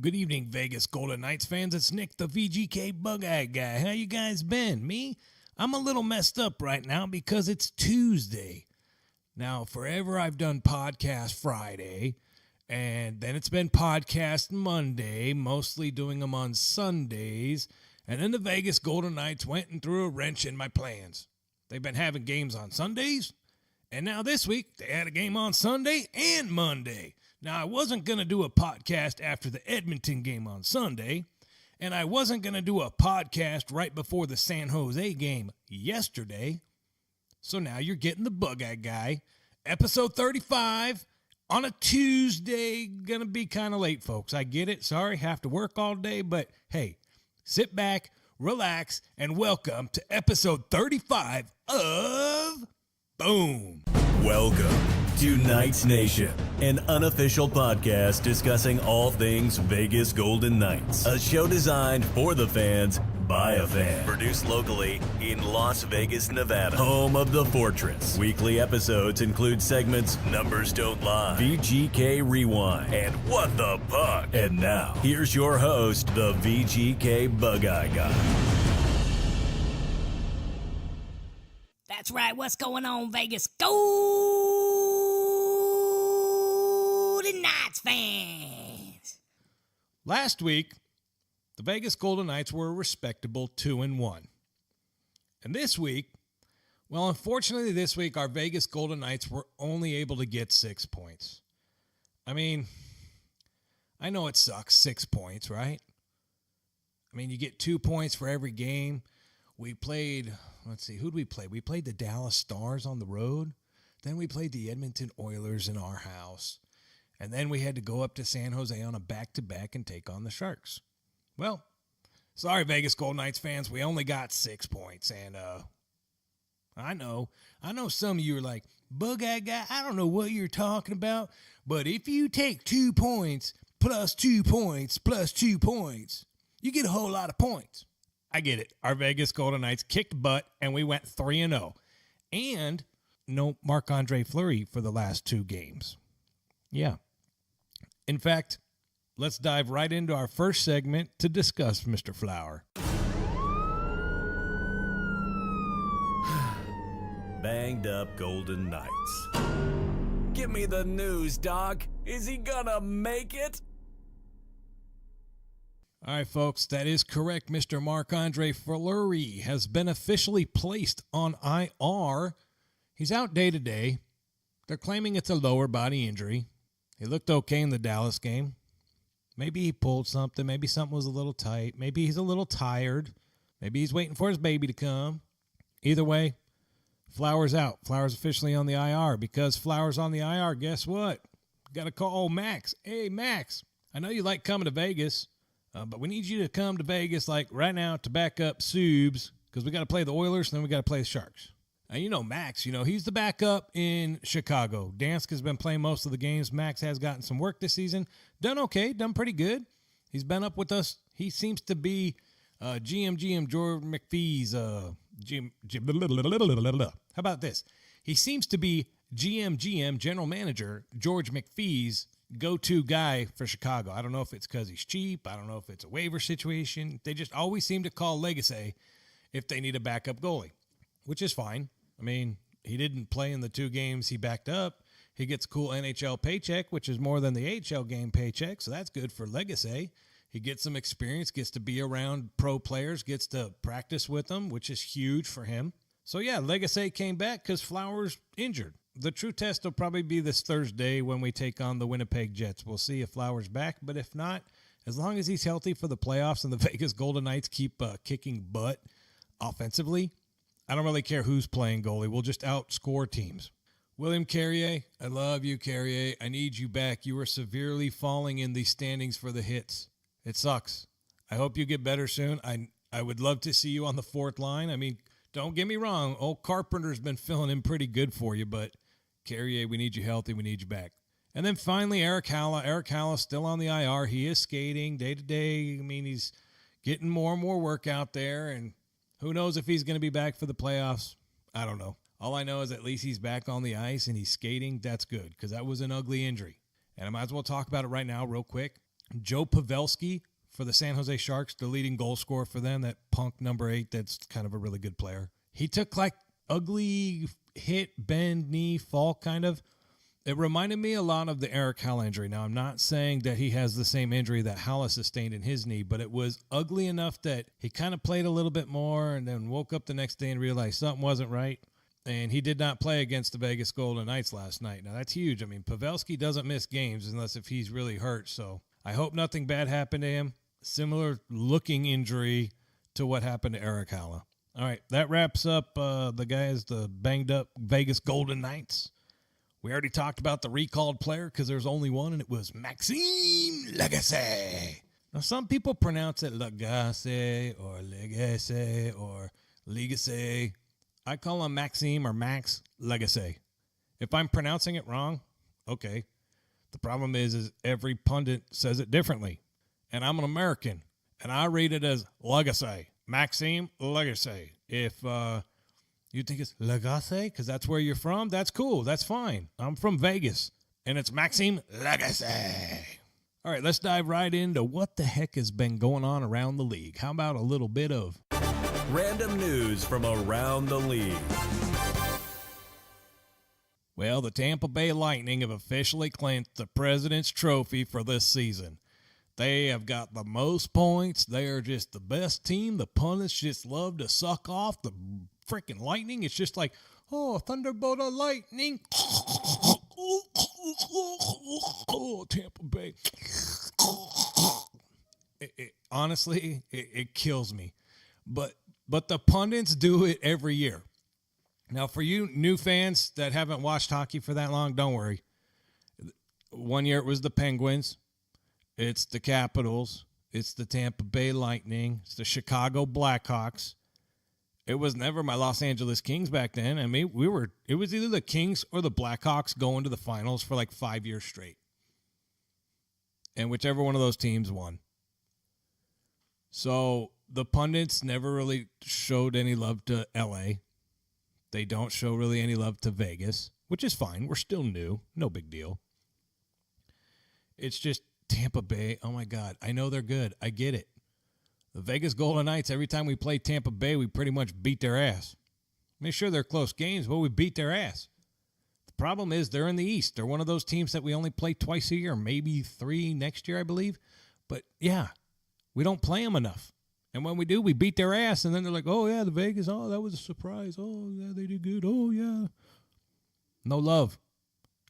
Good evening, Vegas Golden Knights fans. It's Nick, the VGK Bugeyeguy. How you guys been? Me? I'm a little messed up right now because it's Tuesday. Now, forever I've done podcast Friday, and then it's been podcast Monday, mostly doing them on Sundays, and then the Vegas Golden Knights went and threw a wrench in my plans. They've been having games on Sundays, and now this week they had a game on Sunday and Monday. Now, I wasn't going to do a podcast after the Edmonton game on Sunday, and I wasn't going to do a podcast right before the San Jose game yesterday. So now you're getting the Bugeyeguy, episode 35, on a Tuesday. Going to be kind of late, folks. I get it. Sorry, have to work all day, but hey, sit back, relax, and welcome to episode 35 of Boom. Welcome to Knights Nation, an unofficial podcast discussing all things Vegas Golden Knights. A show designed for the fans, by a fan. Produced locally in Las Vegas, Nevada, home of the Fortress. Weekly episodes include segments Numbers Don't Lie, VGK Rewind, and What the Puck. And now, here's your host, the VGK Bugeyeguy. That's right. What's going on, Vegas Golden Knights fans? Last week, the Vegas Golden Knights were a respectable 2-1. And this week, well, unfortunately this week, our Vegas Golden Knights were only able to get 6 points. I mean, I know it sucks, 6 points, right? I mean, you get 2 points for every game. We played, let's see, who'd we play? We played the Dallas Stars on the road. Then we played the Edmonton Oilers in our house. And then we had to go up to San Jose on a back-to-back and take on the Sharks. Well, sorry, Vegas Golden Knights fans, we only got 6 points. And I know some of you are like, Bugeyeguy, I don't know what you're talking about. But if you take 2 points, plus 2 points, plus 2 points, you get a whole lot of points. I get it. Our Vegas Golden Knights kicked butt, and we went 3-0. And no Marc Andre Fleury for the last 2 games. Yeah. In fact, let's dive right into our first segment to discuss Mr. Flower. Banged up Golden Knights. Give me the news, Doc. Is he gonna make it? All right, folks, that is correct. Mr. Marc Andre Fleury has been officially placed on IR. He's out day-to-day. They're claiming it's a lower body injury. He looked okay in the Dallas game. Maybe he pulled something. Maybe something was a little tight. Maybe he's a little tired. Maybe he's waiting for his baby to come. Either way, Flower's out. Flower's officially on the IR. Because Flower's on the IR, guess what? Got to call Max. Hey, Max, I know you like coming to Vegas. But we need you to come to Vegas like right now to back up Subs because we got to play the Oilers and then we got to play the Sharks. And you know Max, he's the backup in Chicago. Dansk has been playing most of the games. Max has gotten some work this season. Done okay, done pretty good. He's been up with us. He seems to be GM George McPhee's how about this? He seems to be GM General Manager George McPhee's go-to guy for Chicago. I don't know if it's because he's cheap. I don't know if it's a waiver situation. They just always seem to call Lagace if they need a backup goalie, which is fine. I mean, he didn't play in the 2 games he backed up. He gets a cool NHL paycheck, which is more than the AHL game paycheck, so that's good for Lagace. He gets some experience, gets to be around pro players, gets to practice with them, which is huge for him. So, yeah, Lagace came back because Flower's injured. The true test will probably be this Thursday when we take on the Winnipeg Jets. We'll see if Flower's back, but if not, as long as he's healthy for the playoffs and the Vegas Golden Knights keep kicking butt offensively, I don't really care who's playing goalie. We'll just outscore teams. William Carrier, I love you, Carrier. I need you back. You are severely falling in the standings for the hits. It sucks. I hope you get better soon. I would love to see you on the 4th line. I mean, don't get me wrong. Old Carpenter's been filling in pretty good for you, but Carrier, we need you healthy. We need you back. And then finally, Eric Haula. Eric Haula still on the IR. He is skating day to day. I mean, he's getting more and more work out there, and who knows if he's going to be back for the playoffs. I don't know. All I know is at least he's back on the ice and he's skating. That's good because that was an ugly injury. And I might as well talk about it right now real quick. Joe Pavelski for the San Jose Sharks, the leading goal scorer for them, that punk number 8, that's kind of a really good player. He took like ugly hit, bend, knee, fall kind of. It reminded me a lot of the Eric Haula injury. Now, I'm not saying that he has the same injury that Haula sustained in his knee, but it was ugly enough that he kind of played a little bit more and then woke up the next day and realized something wasn't right. And he did not play against the Vegas Golden Knights last night. Now, that's huge. I mean, Pavelski doesn't miss games unless if he's really hurt. So I hope nothing bad happened to him. Similar looking injury to what happened to Eric Haula. All right, that wraps up the guys, the banged up Vegas Golden Knights. We already talked about the recalled player because there's only one, and it was Maxime Lagace. Now, some people pronounce it Lagace or Lagace or Lagace. I call him Maxime or Max Lagace. If I'm pronouncing it wrong, okay. The problem is every pundit says it differently. And I'm an American, and I read it as Lagace. Maxime Lagace. If you think it's Lagace because that's where you're from, that's cool. That's fine. I'm from Vegas, and it's Maxime Lagace. All right, let's dive right into what the heck has been going on around the league. How about a little bit of Random news from around the league. Well, the Tampa Bay Lightning have officially clinched the President's Trophy for this season. They have got the most points. They are just the best team. The pundits just love to suck off the freaking Lightning. It's just like, oh, thunderbolt of lightning. Oh, Tampa Bay. Honestly, it kills me. But the pundits do it every year. Now, for you new fans that haven't watched hockey for that long, don't worry. One year it was the Penguins. It's the Capitals. It's the Tampa Bay Lightning. It's the Chicago Blackhawks. It was never my Los Angeles Kings back then. I mean, it was either the Kings or the Blackhawks going to the finals for like 5 years straight. And whichever one of those teams won. So the pundits never really showed any love to LA. They don't show really any love to Vegas, which is fine. We're still new. No big deal. It's just Tampa Bay. Oh, my God. I know they're good. I get it. The Vegas Golden Knights, every time we play Tampa Bay, we pretty much beat their ass. I mean, sure, they're close games, but we beat their ass. The problem is they're in the East. They're one of those teams that we only play twice a year, maybe 3 next year, I believe. But, yeah, we don't play them enough. And when we do, we beat their ass. And then they're like, oh, yeah, the Vegas, oh, that was a surprise. Oh, yeah, they did good. Oh, yeah. No love.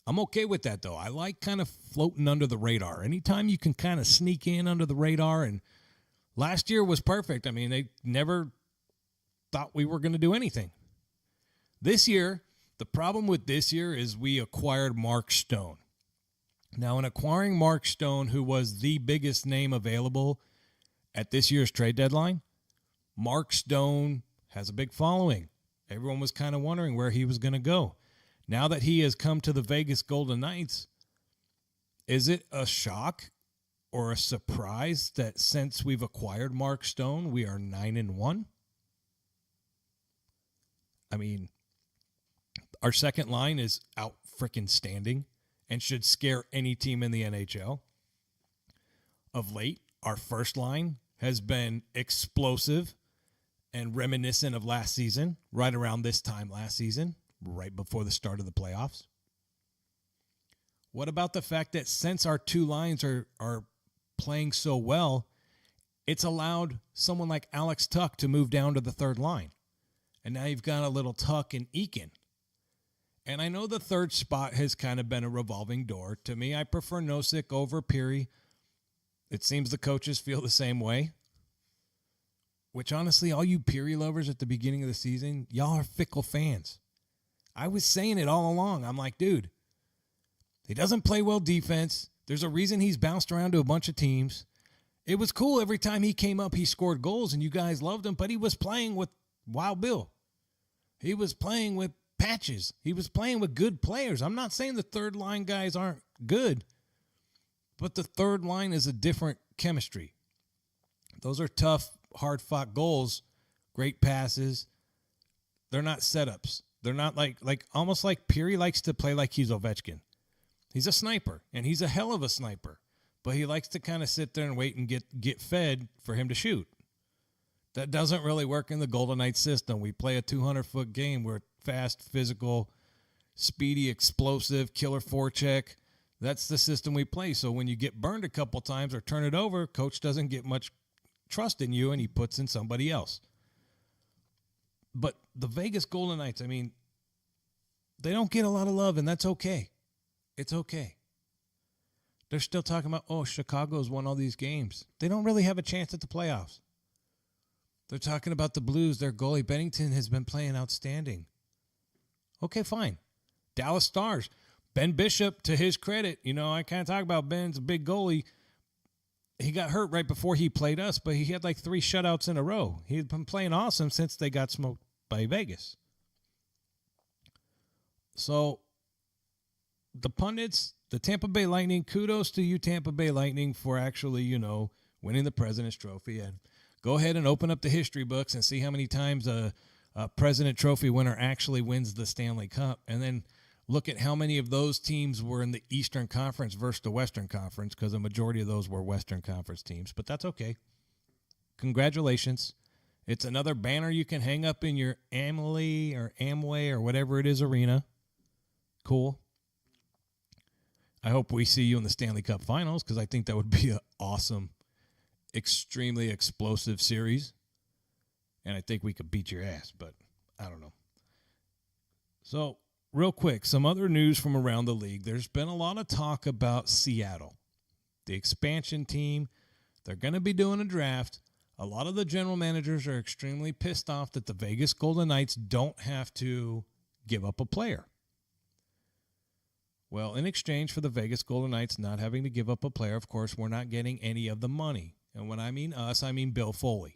I'm okay with that, though. I like kind of floating under the radar. Anytime you can kind of sneak in under the radar. And last year was perfect. I mean, they never thought we were going to do anything. This year, the problem with this year is we acquired Mark Stone. Now, in acquiring Mark Stone, who was the biggest name available at this year's trade deadline, Mark Stone has a big following. Everyone was kind of wondering where he was going to go. Now that he has come to the Vegas Golden Knights, is it a shock or a surprise that since we've acquired Mark Stone, we are 9-1? I mean, our second line is out freaking standing and should scare any team in the NHL. Of late, our first line has been explosive and reminiscent of last season, right around this time last season, right before the start of the playoffs. What about the fact that since our two lines are playing so well, it's allowed someone like Alex Tuch to move down to the third line. And now you've got a little Tuch and Eakin. And I know the third spot has kind of been a revolving door. To me, I prefer Nosek over Peary. It seems the coaches feel the same way. Which, honestly, all you Peary lovers at the beginning of the season, y'all are fickle fans. I was saying it all along. I'm like, dude, he doesn't play well defense. There's a reason he's bounced around to a bunch of teams. It was cool every time he came up, he scored goals, and you guys loved him, but he was playing with Wild Bill. He was playing with Patches. He was playing with good players. I'm not saying the third line guys aren't good, but the third line is a different chemistry. Those are tough, hard-fought goals, great passes. They're not setups. They're not like almost like Peary likes to play like he's Ovechkin. He's a sniper, and he's a hell of a sniper. but he likes to kind of sit there and wait and get fed for him to shoot. That doesn't really work in the Golden Knights system. We play a 200-foot game. We're fast, physical, speedy, explosive, killer forecheck. That's the system we play. So when you get burned a couple times or turn it over, coach doesn't get much trust in you, and he puts in somebody else. But the Vegas Golden Knights, I mean, they don't get a lot of love, and that's okay. It's okay. They're still talking about, oh, Chicago's won all these games. They don't really have a chance at the playoffs. They're talking about the Blues. Their goalie, Bennington, has been playing outstanding. Okay, fine. Dallas Stars. Ben Bishop, to his credit, I can't talk about Ben's a big goalie. He got hurt right before he played us, but he had like 3 shutouts in a row. He'd been playing awesome since they got smoked by Vegas. So the pundits, the Tampa Bay Lightning, kudos to you, Tampa Bay Lightning, for actually, winning the President's Trophy. And go ahead and open up the history books and see how many times a President Trophy winner actually wins the Stanley Cup. And then look at how many of those teams were in the Eastern Conference versus the Western Conference, because a majority of those were Western Conference teams. But that's okay. Congratulations. It's another banner you can hang up in your Amway or whatever it is arena. Cool. I hope we see you in the Stanley Cup Finals, because I think that would be an awesome, extremely explosive series. And I think we could beat your ass, but I don't know. So, real quick, some other news from around the league. There's been a lot of talk about Seattle. The expansion team, they're going to be doing a draft. A lot of the general managers are extremely pissed off that the Vegas Golden Knights don't have to give up a player. Well, in exchange for the Vegas Golden Knights not having to give up a player, of course, we're not getting any of the money. And when I mean us, I mean Bill Foley.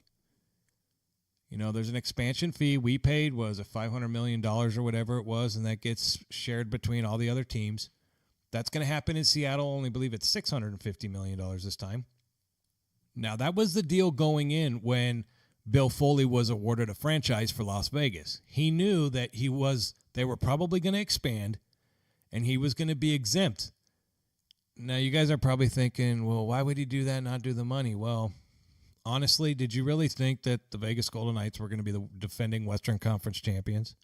There's an expansion fee we paid, was it $500 million or whatever it was, and that gets shared between all the other teams. That's going to happen in Seattle. I only believe it's $650 million this time. Now, that was the deal going in when Bill Foley was awarded a franchise for Las Vegas. He knew that they were probably going to expand, and he was going to be exempt. Now, you guys are probably thinking, well, why would he do that and not do the money? Well, honestly, did you really think that the Vegas Golden Knights were going to be the defending Western Conference champions?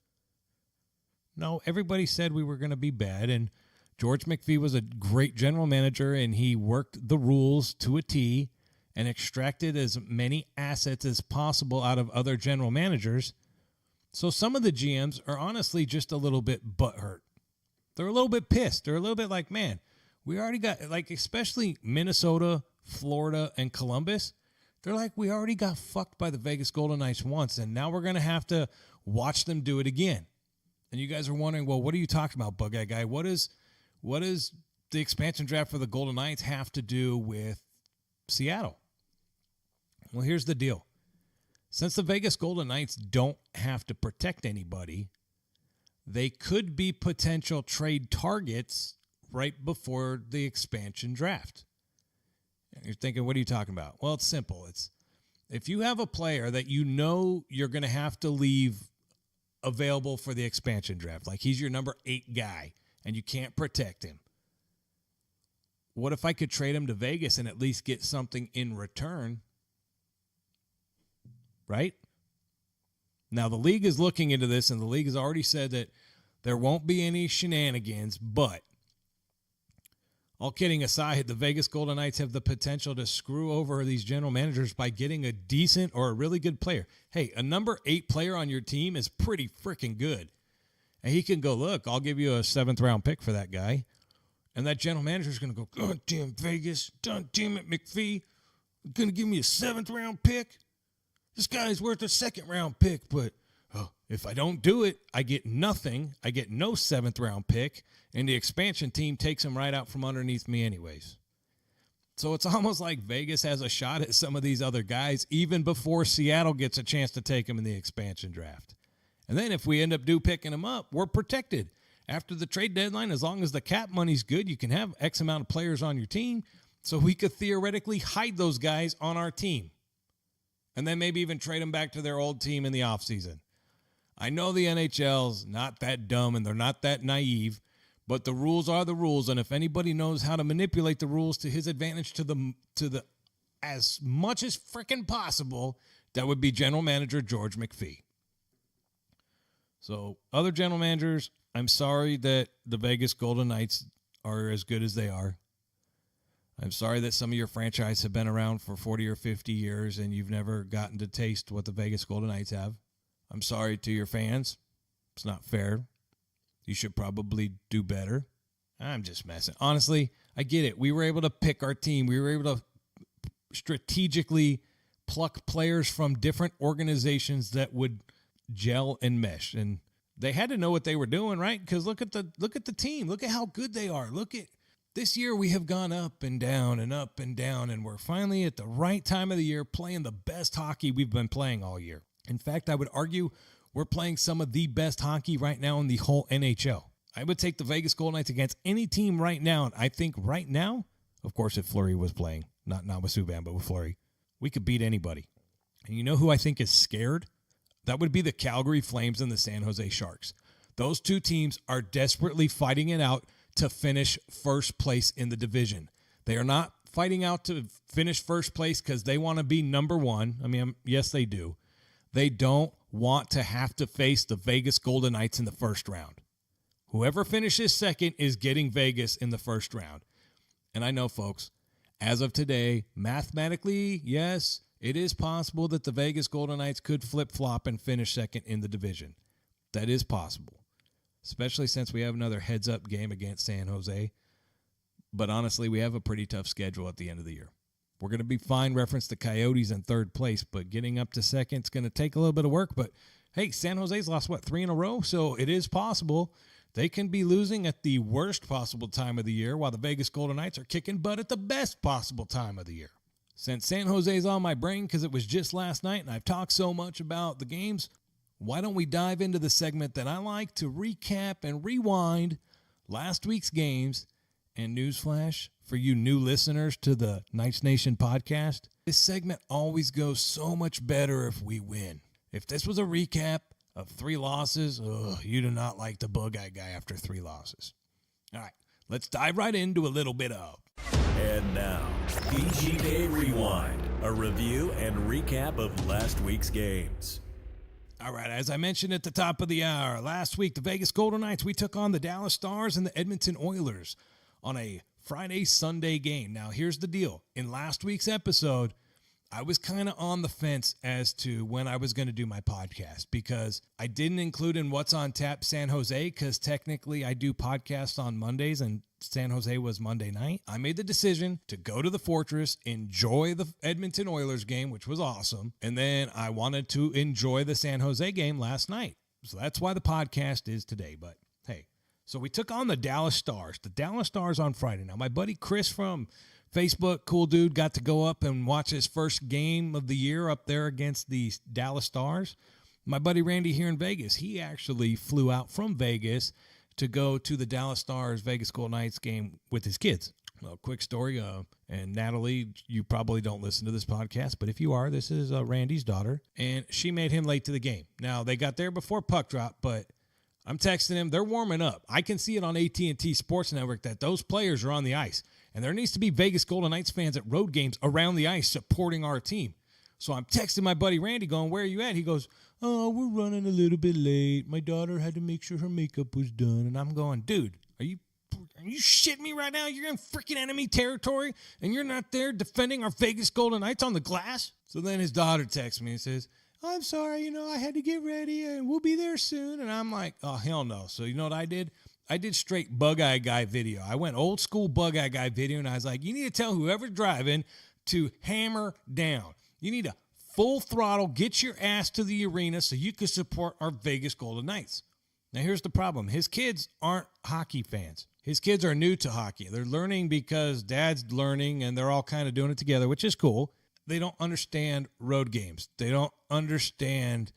No, everybody said we were going to be bad, and George McPhee was a great general manager, and he worked the rules to a T and extracted as many assets as possible out of other general managers. So some of the GMs are honestly just a little bit butthurt. They're a little bit pissed. They're a little bit like, man, we already got, especially Minnesota, Florida, and Columbus. They're like, we already got fucked by the Vegas Golden Knights once, and now we're going to have to watch them do it again. And you guys are wondering, well, what are you talking about, Bug Eye Guy? What is the expansion draft for the Golden Knights have to do with Seattle? Well, here's the deal. Since the Vegas Golden Knights don't have to protect anybody, they could be potential trade targets right before the expansion draft. You're thinking, what are you talking about? Well, it's simple. It's if you have a player that you're going to have to leave available for the expansion draft, like he's your number 8 guy, and you can't protect him. What if I could trade him to Vegas and at least get something in return? Right? Now, the league is looking into this, and the league has already said that there won't be any shenanigans, but all kidding aside, the Vegas Golden Knights have the potential to screw over these general managers by getting a decent or a really good player. Hey, a number 8 player on your team is pretty freaking good. And he can go, look, I'll give you a 7th-round pick for that guy. And that general manager is going to go, God damn Vegas, God damn it, McPhee. You're going to give me a 7th-round pick? This guy's worth a 2nd-round pick, but if I don't do it, I get nothing. I get no 7th-round pick, and the expansion team takes him right out from underneath me anyways. So it's almost like Vegas has a shot at some of these other guys even before Seattle gets a chance to take them in the expansion draft. And then if we end up picking them up, we're protected. After the trade deadline, as long as the cap money's good, you can have X amount of players on your team, so we could theoretically hide those guys on our team. And then maybe even trade them back to their old team in the offseason. I know the NHL's not that dumb and they're not that naive, But the rules are the rules, and if anybody knows how to manipulate the rules to his advantage to the as much as freaking possible, that would be general manager George McPhee. So, other general managers, I'm sorry that the Vegas Golden Knights are as good as they are. I'm sorry that some of your franchises have been around for 40 or 50 years and you've never gotten to taste what the Vegas Golden Knights have. I'm sorry to your fans. It's not fair. You should probably do better. I'm just messing. Honestly, I get it. We were able to pick our team. We were able to strategically pluck players from different organizations that would gel and mesh. And they had to know what they were doing, right? Because look at the team. Look at how good they are. Look at this year. We have gone up and down and up and down, and we're finally at the right time of the year playing the best hockey we've been playing all year. In fact, I would argue we're playing some of the best hockey right now in the whole NHL. I would take the Vegas Golden Knights against any team right now, and I think right now, of course, if Fleury was playing, not with Subban, but with Fleury, we could beat anybody. And you know who I think is scared? That would be the Calgary Flames and the San Jose Sharks. Those two teams are desperately fighting it out to finish first place in the division. They are not fighting out to finish first place because they want to be number one. I mean, yes, they do. They don't want to have to face the Vegas Golden Knights in the first round. Whoever finishes second is getting Vegas in the first round. And I know, folks, as of today, mathematically, yes, it is possible that the Vegas Golden Knights could flip-flop and finish second in the division. That is possible, especially since we have another heads-up game against San Jose. But honestly, we have a pretty tough schedule at the end of the year. We're going to be fine reference to Coyotes in third place, but getting up to second is going to take a little bit of work. But, hey, San Jose's lost, 3 in a row? So it is possible they can be losing at the worst possible time of the year while the Vegas Golden Knights are kicking butt at the best possible time of the year. Since San Jose's on my brain because it was just last night and I've talked so much about the games, why don't we dive into the segment that I like to recap and rewind last week's games. And newsflash for you new listeners to the Knights Nation podcast, this segment always goes so much better if we win. If this was a recap of 3 losses, you do not like the Bug-Eye Guy after 3 losses. All right, let's dive right into a little bit of. And now, VGK Rewind, a review and recap of last week's games. All right, as I mentioned at the top of the hour, last week, the Vegas Golden Knights, we took on the Dallas Stars and the Edmonton Oilers on a Friday-Sunday game. Now, here's the deal. In last week's episode, I was kind of on the fence as to when I was going to do my podcast because I didn't include in What's on Tap San Jose because technically I do podcasts on Mondays and San Jose was Monday night. I made the decision to go to the Fortress, enjoy the Edmonton Oilers game, which was awesome, and then I wanted to enjoy the San Jose game last night. So that's why the podcast is today, but hey. So we took on the Dallas Stars. The Dallas Stars on Friday. Now, my buddy Chris from Facebook, cool dude, got to go up and watch his first game of the year up there against the Dallas Stars. My buddy Randy here in Vegas, he actually flew out from Vegas to go to the Dallas Stars Vegas Golden Knights game with his kids. Well, quick story, and Natalie, you probably don't listen to this podcast, but if you are, this is Randy's daughter, and she made him late to the game. Now, they got there before puck drop, but I'm texting him. They're warming up. I can see it on AT&T Sports Network that those players are on the ice. And there needs to be Vegas Golden Knights fans at road games around the ice supporting our team. So I'm texting my buddy Randy going, where are you at? He goes, oh, we're running a little bit late. My daughter had to make sure her makeup was done. And I'm going, dude, are you shitting me right now? You're in freaking enemy territory and you're not there defending our Vegas Golden Knights on the glass? So then his daughter texts me and says, I'm sorry, I had to get ready and we'll be there soon. And I'm like, oh, hell no. So you know what I did? I did straight Bug-Eye Guy video. I went old school Bug-Eye Guy video, and I was like, you need to tell whoever's driving to hammer down. You need to full throttle, get your ass to the arena so you can support our Vegas Golden Knights. Now, here's the problem. His kids aren't hockey fans. His kids are new to hockey. They're learning because dad's learning, and they're all kind of doing it together, which is cool. They don't understand road games. They don't understand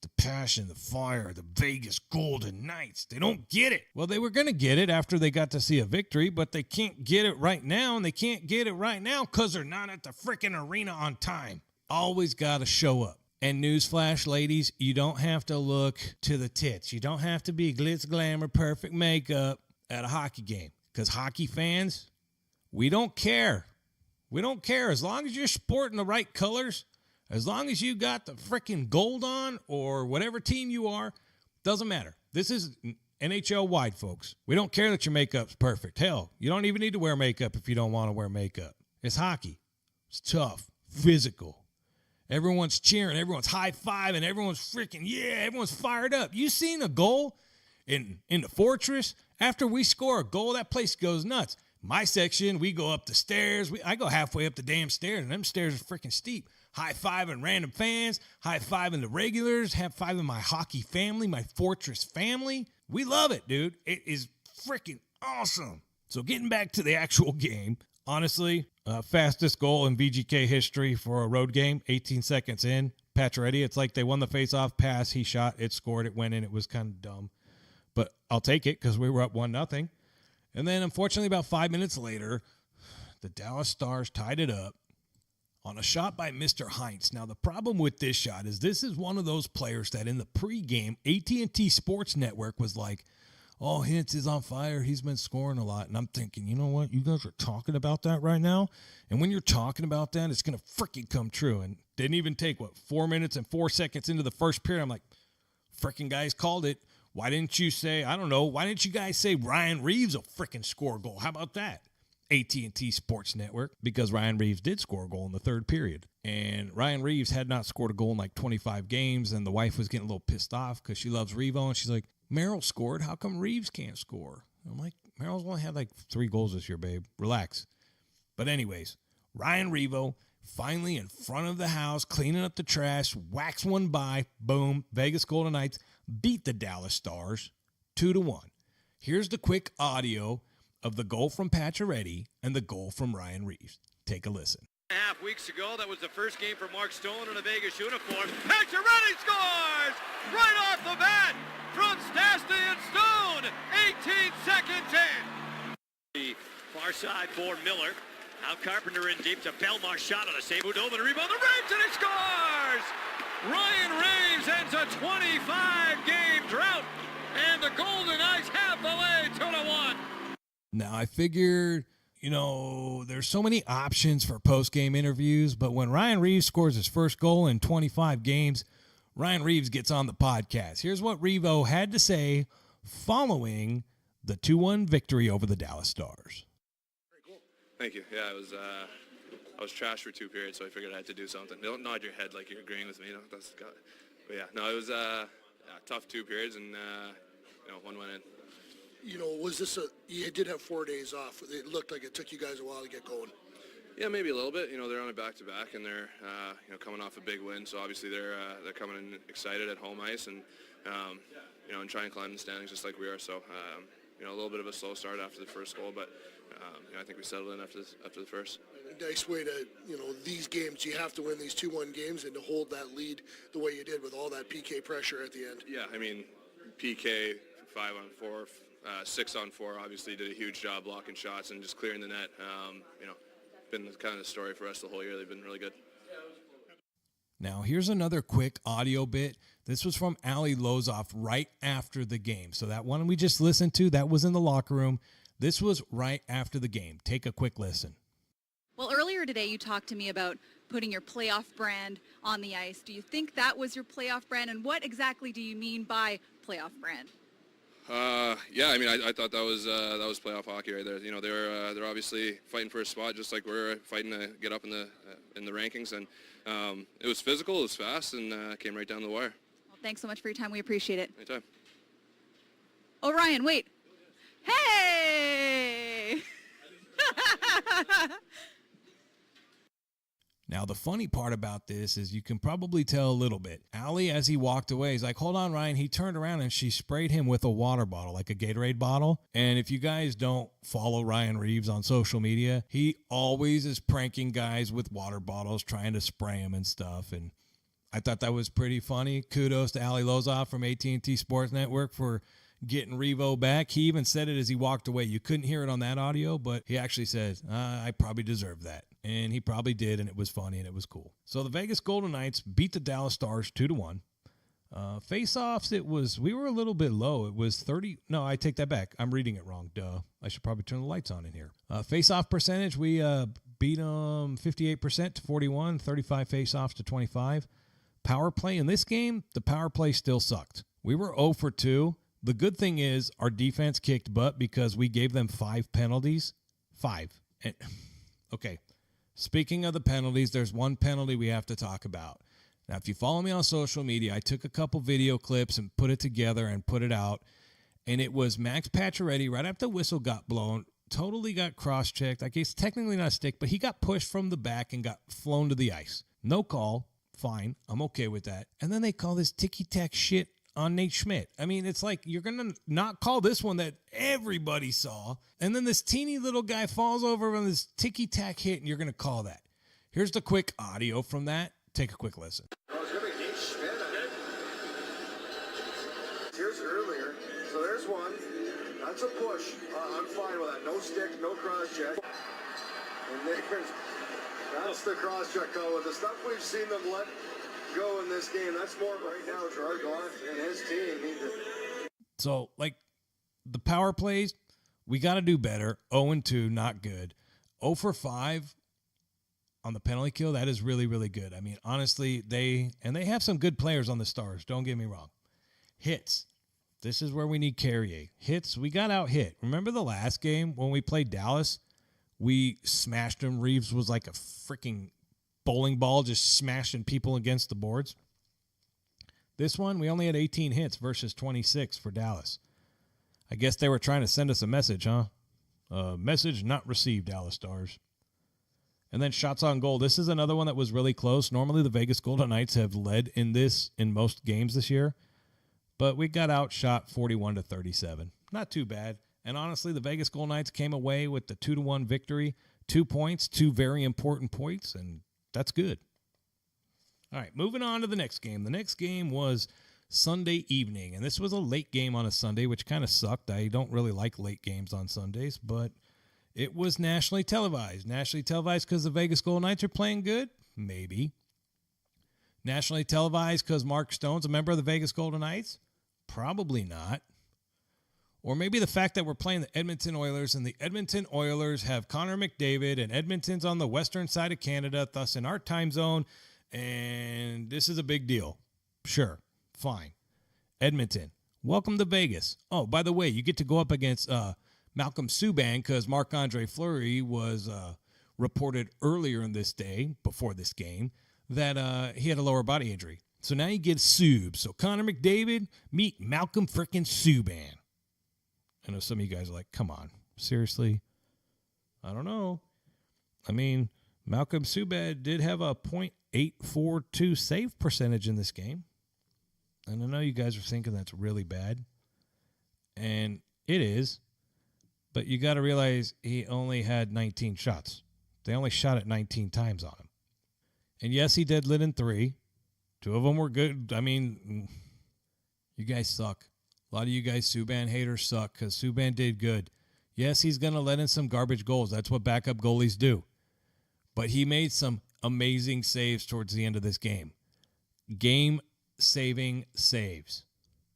the passion, the fire, the Vegas Golden Knights. They don't get it. Well, they were going to get it after they got to see a victory, but they can't get it right now, and they can't get it right now because they're not at the freaking arena on time. Always got to show up. And newsflash, ladies, you don't have to look to the tits. You don't have to be glitz, glamour, perfect makeup. at a hockey game. Because hockey fans, we don't care. We don't care. As long as you're sporting the right colors, as long as you got the freaking gold on or whatever team you are, doesn't matter. This is NHL wide, folks. We don't care that your makeup's perfect. Hell, you don't even need to wear makeup if you don't want to wear makeup. It's hockey. It's tough, physical. Everyone's cheering, everyone's high-fiving, everyone's freaking, yeah, everyone's fired up. You seen a goal in the Fortress? After we score a goal, that place goes nuts. My section, we go up the stairs. I go halfway up the damn stairs, and them stairs are freaking steep. High-fiving random fans, high-fiving the regulars, high-fiving my hockey family, my Fortress family. We love it, dude. It is freaking awesome. So getting back to the actual game, honestly, fastest goal in VGK history for a road game, 18 seconds in. Pacioretty, it's like they won the face-off pass. He shot, it scored, it went in. It was kind of dumb. But I'll take it because we were up 1-0. And then, unfortunately, about 5 minutes later, the Dallas Stars tied it up on a shot by Mr. Heinz. Now, the problem with this shot is this is one of those players that in the pregame, AT&T Sports Network was like, oh, Hintz is on fire. He's been scoring a lot. And I'm thinking, you know what? You guys are talking about that right now? And when you're talking about that, it's going to freaking come true. And didn't even take, 4 minutes and 4 seconds into the first period. I'm like, freaking guys called it. Why didn't you say, I don't know, why didn't you guys say Ryan Reeves will freaking score a goal? How about that? AT&T Sports Network, because Ryan Reeves did score a goal in the third period. And Ryan Reeves had not scored a goal in like 25 games, and the wife was getting a little pissed off because she loves Revo, and she's like, Merrill scored. How come Reeves can't score? I'm like, Merrill's only had like 3 goals this year, babe. Relax. But anyways, Ryan Revo finally in front of the house, cleaning up the trash, whacks one by, boom, Vegas Golden Knights beat the Dallas Stars 2-1. Here's the quick audio of the goal from Pacioretty and the goal from Ryan Reeves. Take a listen. Half weeks ago, that was the first game for Mark Stone in a Vegas uniform. Pacioretty scores right off the bat from Stastny and Stone. 18 seconds in. The far side for Miller. Now Carpenter in deep to Belmar, shot on a save. Udobin rebound the Reeves, and he scores. Ryan Reeves ends a 25-game drought, and the Golden Knights have the lead 2-1. Now, I figured, there's so many options for post-game interviews, but when Ryan Reeves scores his first goal in 25 games, Ryan Reeves gets on the podcast. Here's what Revo had to say following the 2-1 victory over the Dallas Stars. Very cool. Thank you. Yeah, I was trashed for 2 periods, so I figured I had to do something. Don't nod your head like you're agreeing with me. But yeah, no, it was tough 2 periods, and one went in. Was this you did have 4 days off. It looked like it took you guys a while to get going. Yeah, maybe a little bit. They're on a back-to-back, and they're coming off a big win, so obviously they're coming in excited at home ice, and and trying to climb the standings just like we are. So a little bit of a slow start after the first goal, but I think we settled in after the first. A nice way to these games, you have to win these 2-1 games and to hold that lead the way you did with all that PK pressure at the end. Yeah, PK 5-on-4. 6-on-4 obviously did a huge job blocking shots and just clearing the net. Been kind of the story for us the whole year. They've been really good. Now, here's another quick audio bit. This was from Ali Lozoff right after the game. So that one we just listened to, that was in the locker room. This was right after the game. Take a quick listen. Well, earlier today you talked to me about putting your playoff brand on the ice. Do you think that was your playoff brand? And what exactly do you mean by playoff brand? I thought that was playoff hockey right there. They're obviously fighting for a spot just like we're fighting to get up in the rankings, and it was physical, it was fast, and came right down the wire. Well, thanks so much for your time. We appreciate it. Anytime. Oh, Ryan, wait. Hey! Now, the funny part about this is you can probably tell a little bit. Ali, as he walked away, he's like, hold on, Ryan. He turned around and she sprayed him with a water bottle, like a Gatorade bottle. And if you guys don't follow Ryan Reeves on social media, he always is pranking guys with water bottles, trying to spray them and stuff. And I thought that was pretty funny. Kudos to Ali Lozoff from AT&T Sports Network for getting Revo back. He even said it as he walked away. You couldn't hear it on that audio, but he actually said, I probably deserve that. And he probably did, and it was funny, and it was cool. So the Vegas Golden Knights beat the Dallas Stars 2-1. Face-offs, we were a little bit low. It was 30. No, I take that back. I'm reading it wrong. Duh. I should probably turn the lights on in here. Face-off percentage, we beat them 58% to 41, 35 face-offs to 25. Power play in this game, the power play still sucked. We were 0 for 2. The good thing is our defense kicked butt because we gave them 5 penalties. 5. Okay. Speaking of the penalties, there's one penalty we have to talk about. Now, if you follow me on social media, I took a couple video clips and put it together and put it out. And it was Max Pacioretty right after the whistle got blown, totally got cross-checked. I guess technically not a stick, but he got pushed from the back and got flown to the ice. No call. Fine. I'm okay with that. And then they call this ticky-tack shit on Nate Schmidt. I mean, it's like you're going to not call this one that everybody saw. And then this teeny little guy falls over on this ticky-tack hit, and you're going to call that. Here's the quick audio from that. Take a quick listen. Oh, it's going to be Nate Schmidt. Here's earlier. So there's one. That's a push. I'm fine with that. No stick, no cross-check. And that's the cross-check call. With the stuff we've seen them let go in this game, that's more right now Gerard Gallant and his team need to. So, like, the power plays, we got to do better. 0-2, not good. 0 for 5 on the penalty kill, that is really, really good. I mean, honestly, they have some good players on the Stars. Don't get me wrong. Hits. This is where we need Carrier. Hits, we got out hit. Remember the last game when we played Dallas? We smashed them. Reeves was like a freaking bowling ball just smashing people against the boards. This one, we only had 18 hits versus 26 for Dallas. I guess they were trying to send us a message, huh? Message not received, Dallas Stars. And then shots on goal. This is another one that was really close. Normally the Vegas Golden Knights have led in this in most games this year. But we got outshot 41-37. Not too bad. And honestly, the Vegas Golden Knights came away with the 2-1 victory. 2 points, 2 very important points, and that's good. All right, moving on to the next game. The next game was Sunday evening, and this was a late game on a Sunday, which kind of sucked. I don't really like late games on Sundays, but it was nationally televised. Nationally televised because the Vegas Golden Knights are playing good? Maybe. Nationally televised because Mark Stone's a member of the Vegas Golden Knights? Probably not. Or maybe the fact that we're playing the Edmonton Oilers, and the Edmonton Oilers have Connor McDavid, and Edmonton's on the western side of Canada, thus in our time zone, and this is a big deal. Sure, fine. Edmonton, welcome to Vegas. Oh, by the way, you get to go up against Malcolm Subban because Marc Andre Fleury was reported earlier in this day, before this game, that he had a lower body injury. So now you get Sub. So Connor McDavid, meet Malcolm frickin' Subban. I know some of you guys are like, come on, seriously? I don't know. I mean, Malcolm Subban did have a .842 save percentage in this game. And I know you guys are thinking that's really bad. And it is. But you got to realize he only had 19 shots. They only shot it 19 times on him. And yes, he did lit in 3. 2 of them were good. I mean, you guys suck. A lot of you guys Subban haters suck because Subban did good. Yes, he's going to let in some garbage goals. That's what backup goalies do. But he made some amazing saves towards the end of this game. Game-saving saves.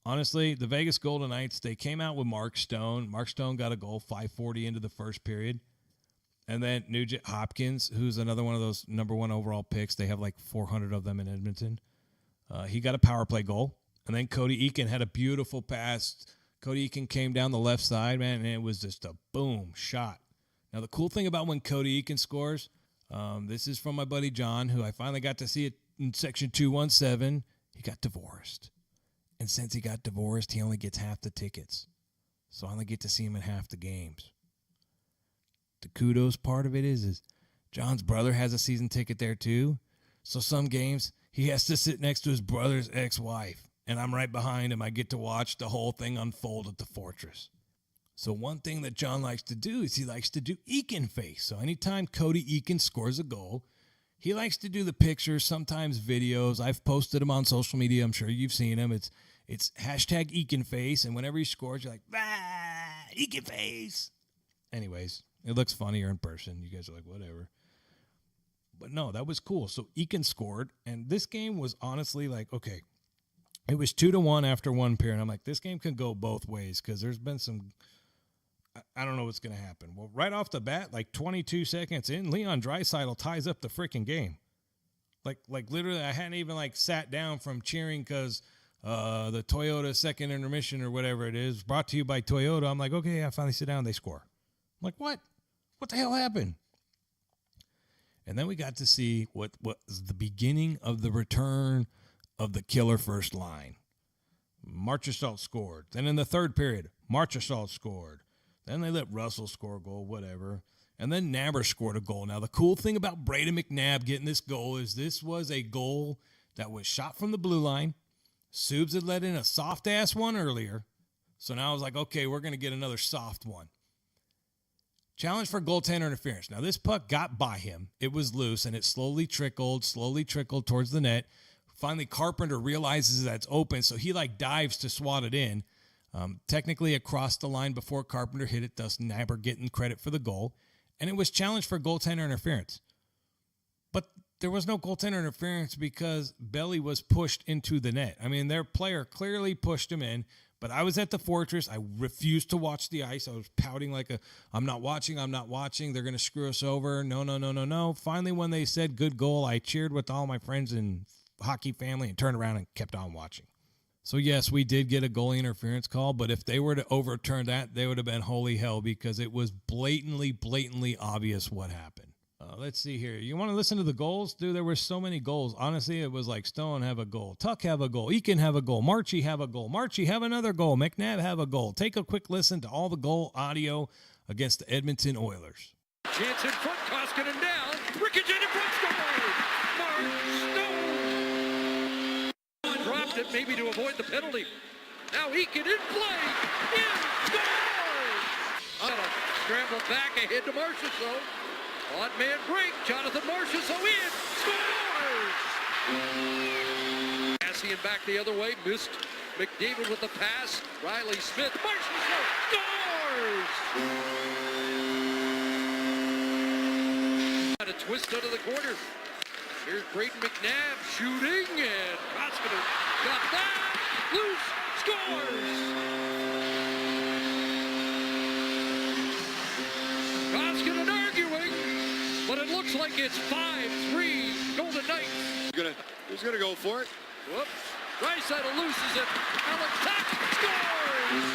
Honestly, the Vegas Golden Knights, they came out with Mark Stone. Mark Stone got a goal, 5:40 into the first period. And then Nugent Hopkins, who's another one of those number 1 overall picks. They have like 400 of them in Edmonton. He got a power play goal. And then Cody Eakin had a beautiful pass. Cody Eakin came down the left side, man, and it was just a boom shot. Now, the cool thing about when Cody Eakin scores, this is from my buddy John, who I finally got to see it in Section 217. He got divorced. And since he got divorced, he only gets half the tickets. So I only get to see him in half the games. The kudos part of it is John's brother has a season ticket there too. So some games, he has to sit next to his brother's ex-wife. And I'm right behind him. I get to watch the whole thing unfold at the Fortress. So one thing that John likes to do is he likes to do Eakin face. So anytime Cody Eakin scores a goal, he likes to do the pictures, sometimes videos. I've posted them on social media. I'm sure you've seen them. It's hashtag Eakin face. And whenever he scores, you're like, Eakin face. Anyways, it looks funnier in person. You guys are like, whatever. But no, that was cool. So Eakin scored. And this game was honestly like, okay, It was 2-1 after one period. I'm like, this game could go both ways because there's been some – I don't know what's going to happen. Well, right off the bat, like 22 seconds in, Leon Draisaitl ties up the freaking game. Like literally I hadn't even, like, sat down from cheering because the Toyota second intermission or whatever it is, brought to you by Toyota. I'm like, okay, I finally sit down. They score. I'm like, what? What the hell happened? And then we got to see what was the beginning of the return of the killer first line. Marchessault scored. Then in the third period, Marchessault scored. Then they let Russell score a goal, whatever. And then Nabber scored a goal. Now, the cool thing about Braden McNabb getting this goal is this was a goal that was shot from the blue line. Subs had let in a soft-ass one earlier. So now I was like, okay, we're going to get another soft one. Challenge for goaltender interference. Now, this puck got by him. It was loose, and it slowly trickled towards the net. Finally, Carpenter realizes that it's open, so he, like, dives to swat it in. Technically, it crossed the line before Carpenter hit it, thus Nabber getting credit for the goal. And it was challenged for goaltender interference. But there was no goaltender interference because Belly was pushed into the net. I mean, their player clearly pushed him in, but I was at the Fortress. I refused to watch the ice. I was pouting like I'm not watching. They're going to screw us over. No. Finally, when they said good goal, I cheered with all my friends and hockey family and turned around and kept on watching. So, yes, we did get a goalie interference call, but if they were to overturn that, they would have been holy hell because it was blatantly obvious what happened. Let's see here. You want to listen to the goals? Dude, there were so many goals. Honestly, it was like Stone have a goal, Tuck have a goal, Eakin have a goal, Marchie have a goal, Marchie have another goal, McNabb have a goal. Take a quick listen to all the goal audio against the Edmonton Oilers. Chance in front, Koskinen down. Ricketts in front, Mark Stone. Dropped it maybe to avoid the penalty. Now Eakin in play. In, scores! Scramble back ahead to Marchessault. Odd man break. Jonathan Marchessault in. Scores! Cassian back the other way. Missed. McDavid with the pass. Riley Smith. Marchessault scores! A twist under the corner. Here's Braden McNabb shooting, and Koskinen got that. Loose. Scores! Koskinen arguing, but it looks like it's 5-3 Golden Knights. He's gonna go for it. Whoops. Draisaitl loses it. Alex Tuck scores!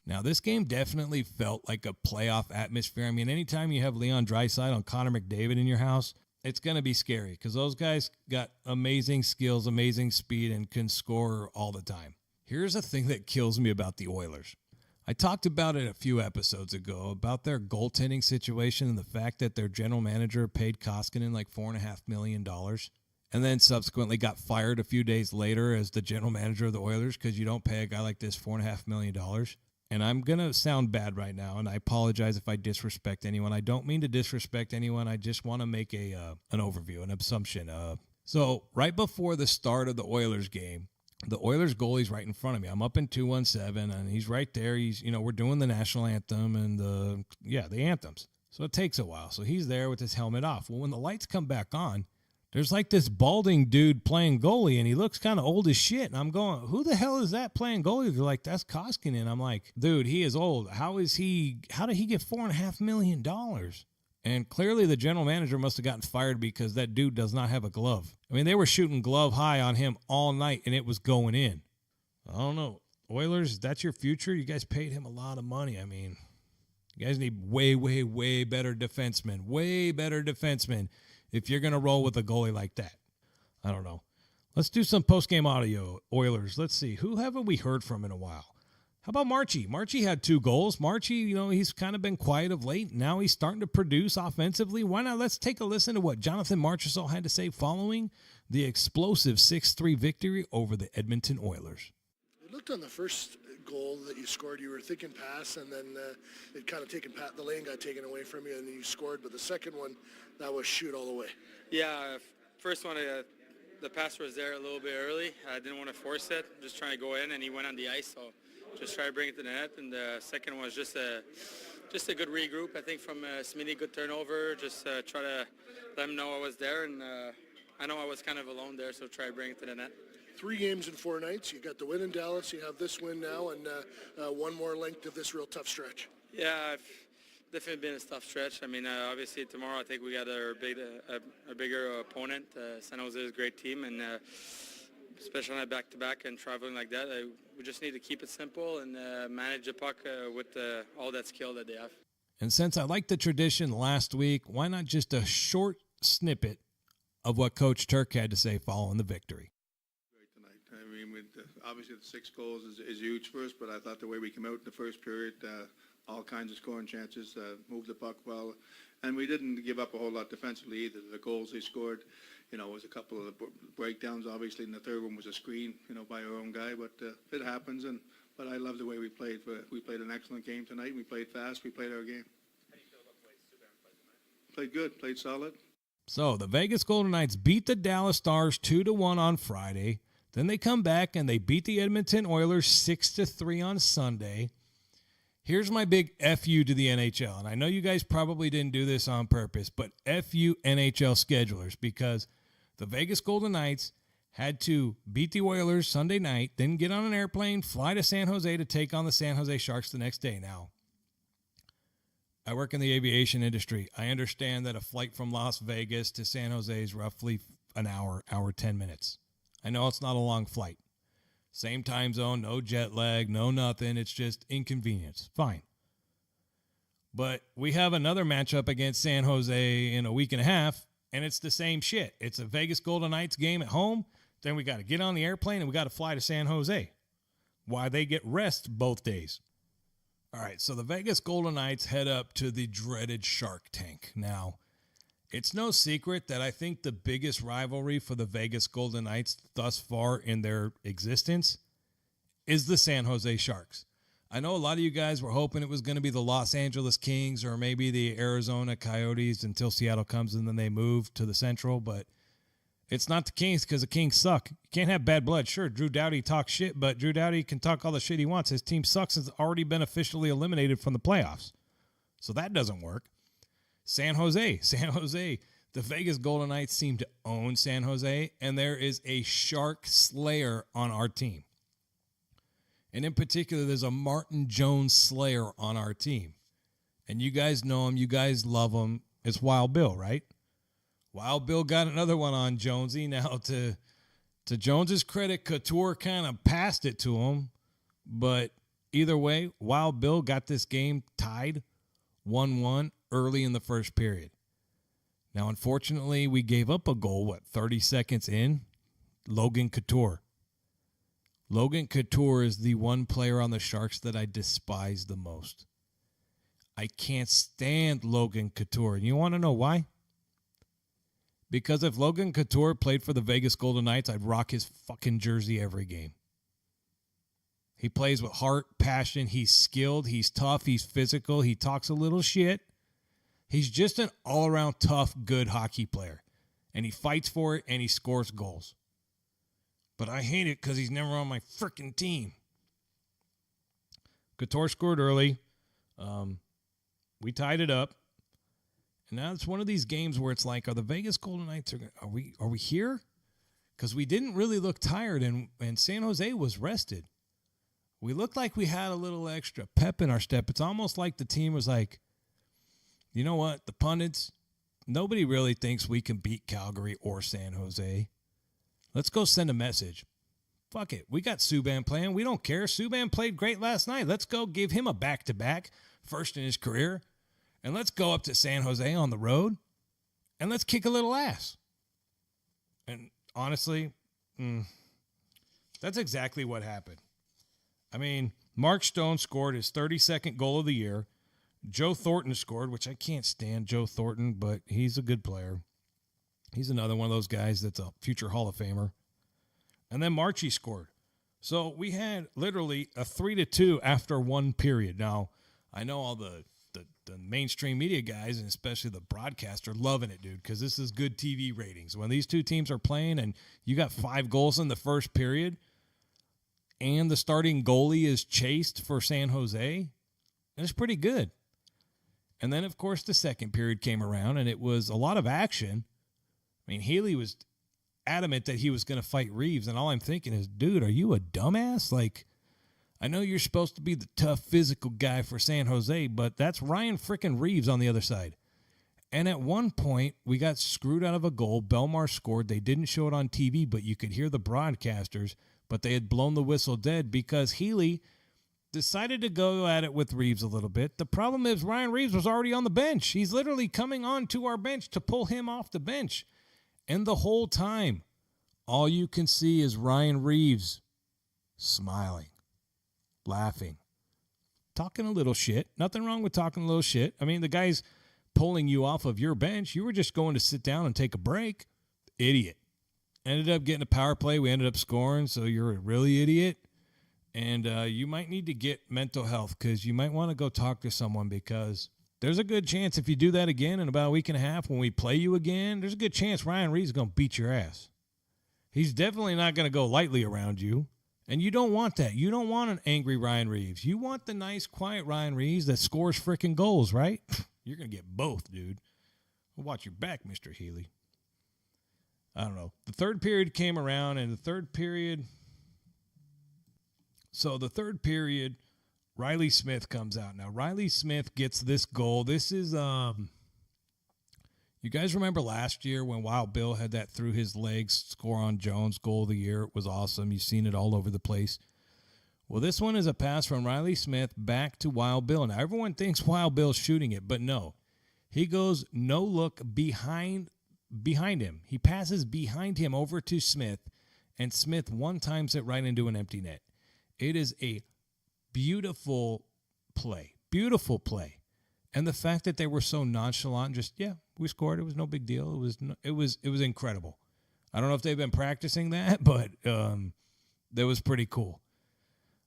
Now, this game definitely felt like a playoff atmosphere. I mean, anytime you have Leon Draisaitl and Connor McDavid in your house, it's going to be scary because those guys got amazing skills, amazing speed, and can score all the time. Here's a thing that kills me about the Oilers. I talked about it a few episodes ago, about their goaltending situation and the fact that their general manager paid Koskinen like $4.5 million and then subsequently got fired a few days later as the general manager of the Oilers because you don't pay a guy like this $4.5 million. And I'm going to sound bad right now, and I apologize if I disrespect anyone. I don't mean to disrespect anyone. I just want to make an overview, an assumption. So right before the start of the Oilers game, the Oilers goalie's right in front of me. I'm up in 217, and he's right there. He's, we're doing the national anthem and the anthems. So it takes a while. So he's there with his helmet off. Well, when the lights come back on, there's like this balding dude playing goalie, and he looks kind of old as shit. And I'm going, who the hell is that playing goalie? They're like, that's Koskinen. I'm like, dude, he is old. How did he get $4.5 million? And clearly the general manager must have gotten fired because that dude does not have a glove. I mean, they were shooting glove high on him all night, and it was going in. I don't know. Oilers, that's your future? You guys paid him a lot of money. I mean, you guys need way better defensemen. Way better defensemen if you're going to roll with a goalie like that. I don't know. Let's do some post-game audio, Oilers. Let's see. Who haven't we heard from in a while? How about Marchie? Marchie had 2 goals. Marchie, he's kind of been quiet of late. Now he's starting to produce offensively. Why not? Let's take a listen to what Jonathan Marchessault had to say following the explosive 6-3 victory over the Edmonton Oilers. It looked on the first goal that you scored, you were thinking pass, and then it kind of the lane got taken away from you, and then you scored. But the second one, that was shoot all the way. Yeah, first one, the pass was there a little bit early. I didn't want to force it, just trying to go in, and he went on the ice, so just try to bring it to the net. And the second one was just a just a good regroup. I think from Smitty, good turnover. Just try to let him know I was there, and I know I was kind of alone there, so try to bring it to the net. 3 games in 4 nights. You got the win in Dallas. You have this win now, and one more length of this real tough stretch. Yeah, I've definitely been a tough stretch. I mean, obviously tomorrow I think we got a bigger opponent. San Jose is a great team, and especially on a back-to-back and traveling like that, we just need to keep it simple and manage the puck with all that skill that they have. And since I like the tradition last week, why not just a short snippet of what Coach Turk had to say following the victory? Tonight. I mean, obviously the 6 goals is huge for us, but I thought the way we came out in the first period, all kinds of scoring chances, moved the puck well, and we didn't give up a whole lot defensively either. The goals they scored, was a couple of breakdowns, obviously, and the third one was a screen, by our own guy, but it happens, but I love the way we played. We played an excellent game tonight. We played fast. We played our game. How do you feel about the way Subban played tonight? Played good. Played solid. So the Vegas Golden Knights beat the Dallas Stars 2-1 on Friday. Then they come back and they beat the Edmonton Oilers 6-3 on Sunday. Here's my big FU to the NHL. And I know you guys probably didn't do this on purpose, but FU NHL schedulers, because the Vegas Golden Knights had to beat the Oilers Sunday night, then get on an airplane, fly to San Jose to take on the San Jose Sharks the next day. Now, I work in the aviation industry. I understand that a flight from Las Vegas to San Jose is roughly an hour 10 minutes. I know it's not a long flight. Same time zone, no jet lag, no nothing. It's just inconvenience. Fine. But we have another matchup against San Jose in a week and a half, and it's the same shit. It's a Vegas Golden Knights game at home. Then we got to get on the airplane, and we got to fly to San Jose. Why they get rest both days. All right, so the Vegas Golden Knights head up to the dreaded Shark Tank. Now, it's no secret that I think the biggest rivalry for the Vegas Golden Knights thus far in their existence is the San Jose Sharks. I know a lot of you guys were hoping it was going to be the Los Angeles Kings or maybe the Arizona Coyotes until Seattle comes and then they move to the Central, but it's not the Kings because the Kings suck. You can't have bad blood. Sure, Drew Doughty talks shit, but Drew Doughty can talk all the shit he wants. His team sucks and has already been officially eliminated from the playoffs. So that doesn't work. San Jose, the Vegas Golden Knights seem to own San Jose, and there is a shark slayer on our team. And in particular, there's a Martin Jones slayer on our team. And you guys know him. You guys love him. It's Wild Bill, right? Wild Bill got another one on Jonesy. Now, to Jones's credit, Couture kind of passed it to him. But either way, Wild Bill got this game tied 1-1 early in the first period. Now, unfortunately, we gave up a goal, 30 seconds in? Logan Couture. Logan Couture is the one player on the Sharks that I despise the most. I can't stand Logan Couture. And you want to know why? Because if Logan Couture played for the Vegas Golden Knights, I'd rock his fucking jersey every game. He plays with heart, passion. He's skilled. He's tough. He's physical. He talks a little shit. He's just an all-around tough, good hockey player. And he fights for it, and he scores goals. But I hate it because he's never on my freaking team. Couture scored early. We tied it up. And now it's one of these games where it's like, are the Vegas Golden Knights, are we here? Because we didn't really look tired, and San Jose was rested. We looked like we had a little extra pep in our step. It's almost like the team was like, you know what, the pundits, nobody really thinks we can beat Calgary or San Jose. Let's go send a message. Fuck it. We got Subban playing. We don't care. Subban played great last night. Let's go give him a back-to-back, first in his career. And let's go up to San Jose on the road, and let's kick a little ass. And honestly, that's exactly what happened. I mean, Mark Stone scored his 32nd goal of the year. Joe Thornton scored, which I can't stand Joe Thornton, but he's a good player. He's another one of those guys that's a future Hall of Famer. And then Marchie scored. So we had literally a 3-2 after one period. Now, I know all the mainstream media guys, and especially the broadcaster, loving it, dude, because this is good TV ratings. When these two teams are playing and you got 5 goals in the first period and the starting goalie is chased for San Jose, it's pretty good. And then, of course, the second period came around, and it was a lot of action. I mean, Healy was adamant that he was going to fight Reeves, and all I'm thinking is, dude, are you a dumbass? Like, I know you're supposed to be the tough physical guy for San Jose, but that's Ryan frickin' Reeves on the other side. And at one point, we got screwed out of a goal. Belmar scored. They didn't show it on TV, but you could hear the broadcasters, but they had blown the whistle dead because Healy decided to go at it with Reeves a little bit. The problem is Ryan Reeves was already on the bench. He's literally coming on to our bench to pull him off the bench. And the whole time, all you can see is Ryan Reeves smiling, laughing, talking a little shit. Nothing wrong with talking a little shit. I mean, the guy's pulling you off of your bench. You were just going to sit down and take a break. Idiot. Ended up getting a power play. We ended up scoring, so you're a really idiot. And you might need to get mental health because you might want to go talk to someone because there's a good chance if you do that again in about a week and a half when we play you again, there's a good chance Ryan Reeves is going to beat your ass. He's definitely not going to go lightly around you. And you don't want that. You don't want an angry Ryan Reeves. You want the nice, quiet Ryan Reeves that scores freaking goals, right? You're going to get both, dude. Watch your back, Mr. Healy. I don't know. The third period came around, and the third period... So the third period, Riley Smith comes out. Now, Riley Smith gets this goal. This is, you guys remember last year when Wild Bill had that through his legs score on Jones, goal of the year? It was awesome. You've seen it all over the place. Well, this one is a pass from Riley Smith back to Wild Bill. Now, everyone thinks Wild Bill's shooting it, but no. He goes no look behind him. He passes behind him over to Smith, and Smith one-times it right into an empty net. It is a beautiful play. Beautiful play. And the fact that they were so nonchalant, just, yeah, we scored. It was no big deal. It was incredible. I don't know if they've been practicing that, but that was pretty cool.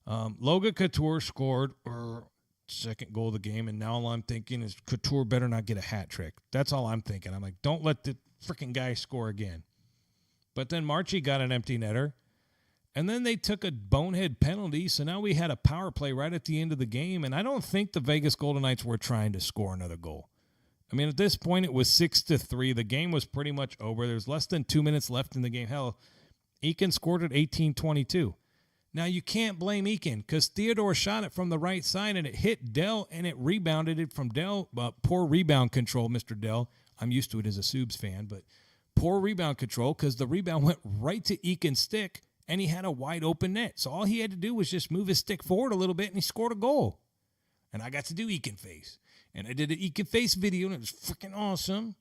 Logan Couture scored our second goal of the game, and now all I'm thinking is Couture better not get a hat trick. That's all I'm thinking. I'm like, don't let the freaking guy score again. But then Marchie got an empty netter. And then they took a bonehead penalty, so now we had a power play right at the end of the game, and I don't think the Vegas Golden Knights were trying to score another goal. I mean, at this point, it was 6-3. The game was pretty much over. There's less than 2 minutes left in the game. Hell, Eakin scored at 18:22. Now, you can't blame Eakin because Theodore shot it from the right side, and it hit Dell, and it rebounded it from Dell. Poor rebound control, Mr. Dell. I'm used to it as a Subs fan, but poor rebound control because the rebound went right to Eakin's stick, and he had a wide open net. So all he had to do was just move his stick forward a little bit, and he scored a goal. And I got to do Eakin face. And I did an Eakin face video, and it was freaking awesome.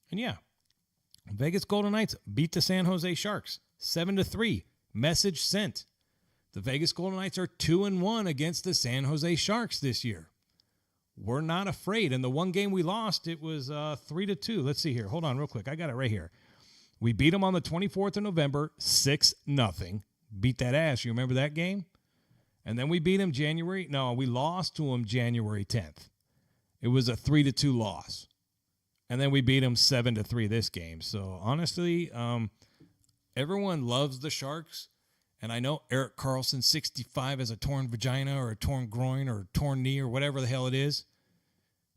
And yeah, Vegas Golden Knights beat the San Jose Sharks 7-3. Message sent. The Vegas Golden Knights are 2-1 against the San Jose Sharks this year. We're not afraid. And the one game we lost, it was 3-2. Let's see here. Hold on real quick. I got it right here. We beat them on the 24th of November, 6-0. Beat that ass. You remember that game? And then we beat them we lost to them January 10th. It was a 3-2 loss. And then we beat them 7-3 this game. So, honestly, everyone loves the Sharks. And I know Eric Carlson, 65, has a torn vagina or a torn groin or a torn knee or whatever the hell it is.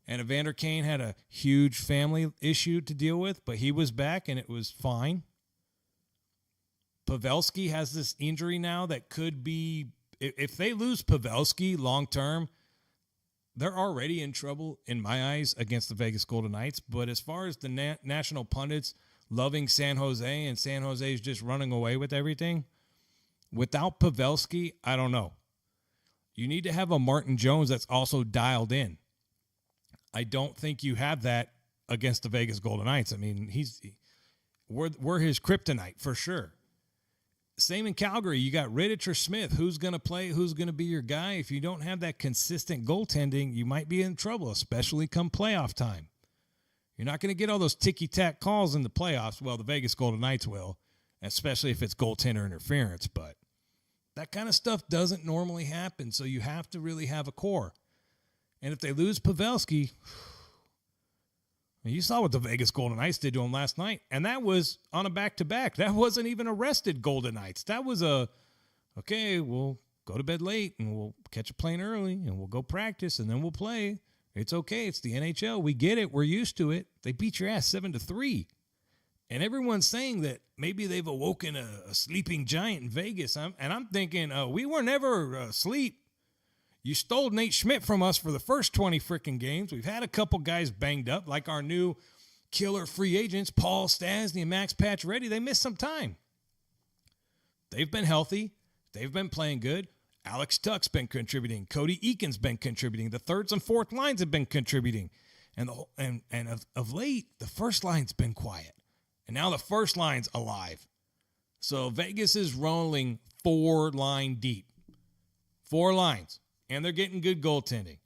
And Evander Kane had a huge family issue to deal with, but he was back and it was fine. Pavelski has this injury now that could be, if they lose Pavelski long-term, they're already in trouble, in my eyes, against the Vegas Golden Knights. But as far as the national pundits loving San Jose and San Jose is just running away with everything, without Pavelski, I don't know. You need to have a Martin Jones that's also dialed in. I don't think you have that against the Vegas Golden Knights. I mean, we're his kryptonite for sure. Same in Calgary. You got Rittich or Smith. Who's going to play? Who's going to be your guy? If you don't have that consistent goaltending, you might be in trouble, especially come playoff time. You're not going to get all those ticky-tack calls in the playoffs. Well, the Vegas Golden Knights will, especially if it's goaltender interference. But that kind of stuff doesn't normally happen, so you have to really have a core. And if they lose Pavelski, you saw what the Vegas Golden Knights did to him last night. And that was on a back-to-back. That wasn't even a rested Golden Knights. That was okay, well, go to bed late and we'll catch a plane early and we'll go practice and then we'll play. It's okay. It's the NHL. We get it. We're used to it. They beat your ass 7-3. And everyone's saying that maybe they've awoken a sleeping giant in Vegas. I'm thinking, we were never asleep. You stole Nate Schmidt from us for the first 20 freaking games. We've had a couple guys banged up, like our new killer free agents, Paul Stastny and Max Pacioretty. They missed some time. They've been healthy. They've been playing good. Alex Tuck's been contributing. Cody Eakin's been contributing. The thirds and fourth lines have been contributing. And of late, the first line's been quiet. And now the first line's alive. So Vegas is rolling 4-line deep. 4 lines. And they're getting good goaltending.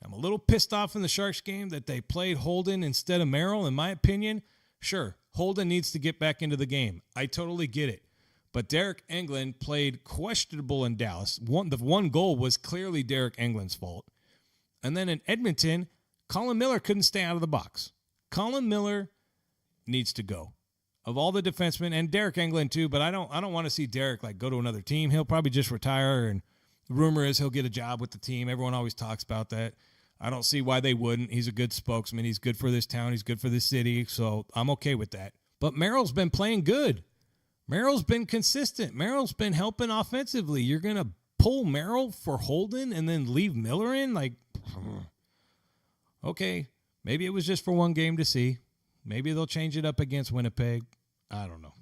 I'm a little pissed off in the Sharks game that they played Holden instead of Merrill. In my opinion, sure, Holden needs to get back into the game. I totally get it. But Derek Englund played questionable in Dallas. The one goal was clearly Derek Englund's fault. And then in Edmonton, Colin Miller couldn't stay out of the box. Colin Miller needs to go. Of all the defensemen, and Derek Englund too, but I don't want to see Derek go to another team. He'll probably just retire, and the rumor is he'll get a job with the team. Everyone always talks about that. I don't see why they wouldn't. He's a good spokesman. He's good for this town. He's good for this city, so I'm okay with that. But Merrill's been playing good. Merrill's been consistent. Merrill's been helping offensively. You're going to pull Merrill for Holden and then leave Miller in? Okay, maybe it was just for one game to see. Maybe they'll change it up against Winnipeg. I don't know.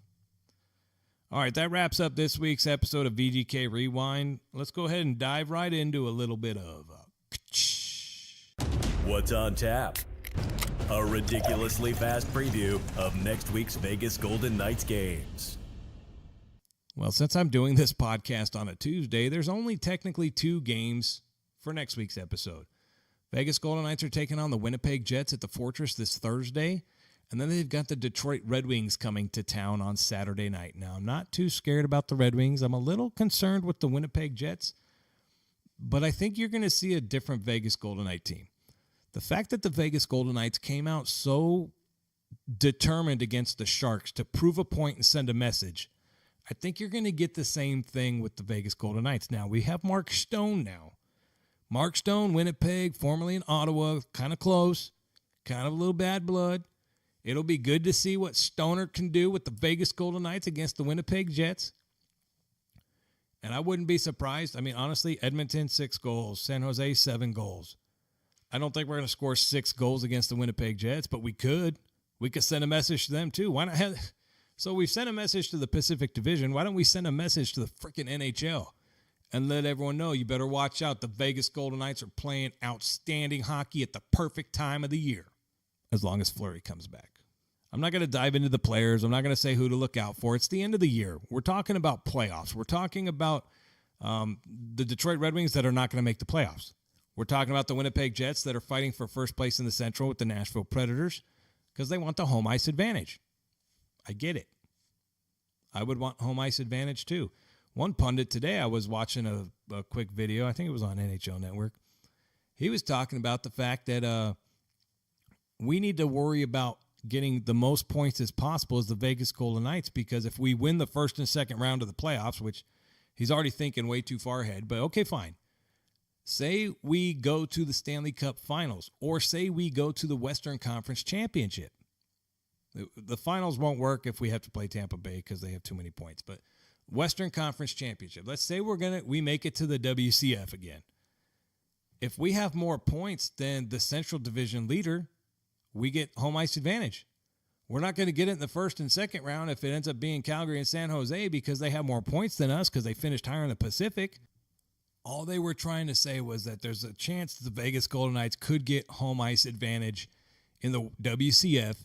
All right, that wraps up this week's episode of VGK Rewind. Let's go ahead and dive right into a little bit of What's on tap? A ridiculously fast preview of next week's Vegas Golden Knights games. Well, since I'm doing this podcast on a Tuesday, there's only technically 2 games for next week's episode. Vegas Golden Knights are taking on the Winnipeg Jets at the Fortress this Thursday, and then they've got the Detroit Red Wings coming to town on Saturday night. Now, I'm not too scared about the Red Wings. I'm a little concerned with the Winnipeg Jets, but I think you're going to see a different Vegas Golden Knight team. The fact that the Vegas Golden Knights came out so determined against the Sharks to prove a point and send a message, I think you're going to get the same thing with the Vegas Golden Knights. Now, we have Mark Stone now. Mark Stone, Winnipeg, formerly in Ottawa, kind of close, kind of a little bad blood. It'll be good to see what Stoner can do with the Vegas Golden Knights against the Winnipeg Jets. And I wouldn't be surprised. I mean, honestly, Edmonton, 6 goals. San Jose, 7 goals. I don't think we're going to score 6 goals against the Winnipeg Jets, but we could. We could send a message to them, too. Why not have... So we've sent a message to the Pacific Division. Why don't we send a message to the freaking NHL and let everyone know you better watch out. The Vegas Golden Knights are playing outstanding hockey at the perfect time of the year, as long as Fleury comes back. I'm not going to dive into the players. I'm not going to say who to look out for. It's the end of the year. We're talking about playoffs. We're talking about the Detroit Red Wings that are not going to make the playoffs. We're talking about the Winnipeg Jets that are fighting for first place in the Central with the Nashville Predators because they want the home ice advantage. I get it. I would want home ice advantage too. One pundit today, I was watching a quick video. I think it was on NHL Network. He was talking about the fact that we need to worry about getting the most points as possible as the Vegas Golden Knights, because if we win the first and second round of the playoffs, which he's already thinking way too far ahead, but okay, fine. Say we go to the Stanley Cup Finals, or say we go to the Western Conference Championship. The finals won't work if we have to play Tampa Bay because they have too many points, but Western Conference Championship. Let's say we make it to the WCF again. If we have more points than the Central Division leader, we get home ice advantage. We're not going to get it in the first and second round if it ends up being Calgary and San Jose because they have more points than us because they finished higher in the Pacific. All they were trying to say was that there's a chance the Vegas Golden Knights could get home ice advantage in the WCF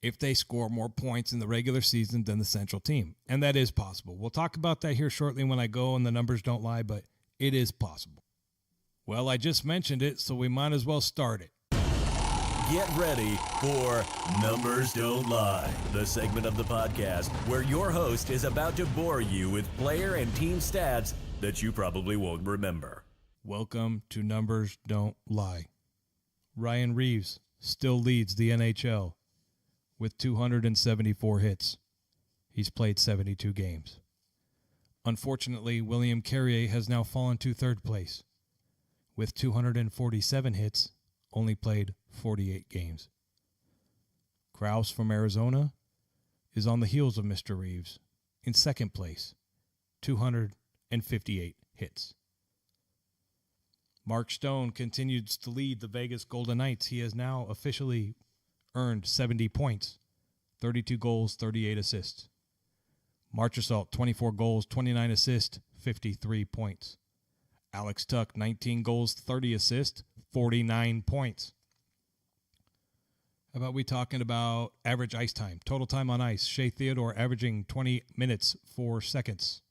if they score more points in the regular season than the Central team. And that is possible. We'll talk about that here shortly when I go and the numbers don't lie, but it is possible. Well, I just mentioned it, so we might as well start it. Get ready for Numbers Don't Lie, the segment of the podcast where your host is about to bore you with player and team stats that you probably won't remember. Welcome to Numbers Don't Lie. Ryan Reeves still leads the NHL with 274 hits. He's played 72 games. Unfortunately, William Carrier has now fallen to third place with 247 hits, only played 48 games. Krause from Arizona is on the heels of Mr. Reeves in second place, 258 hits. Mark Stone continues to lead the Vegas Golden Knights. He has now officially earned 70 points, 32 goals, 38 assists. Marchessault, 24 goals, 29 assists, 53 points. Alex Tuck, 19 goals, 30 assists, 49 points. How about we talking about average ice time, total time on ice? Shea Theodore averaging 20 minutes, 4 seconds.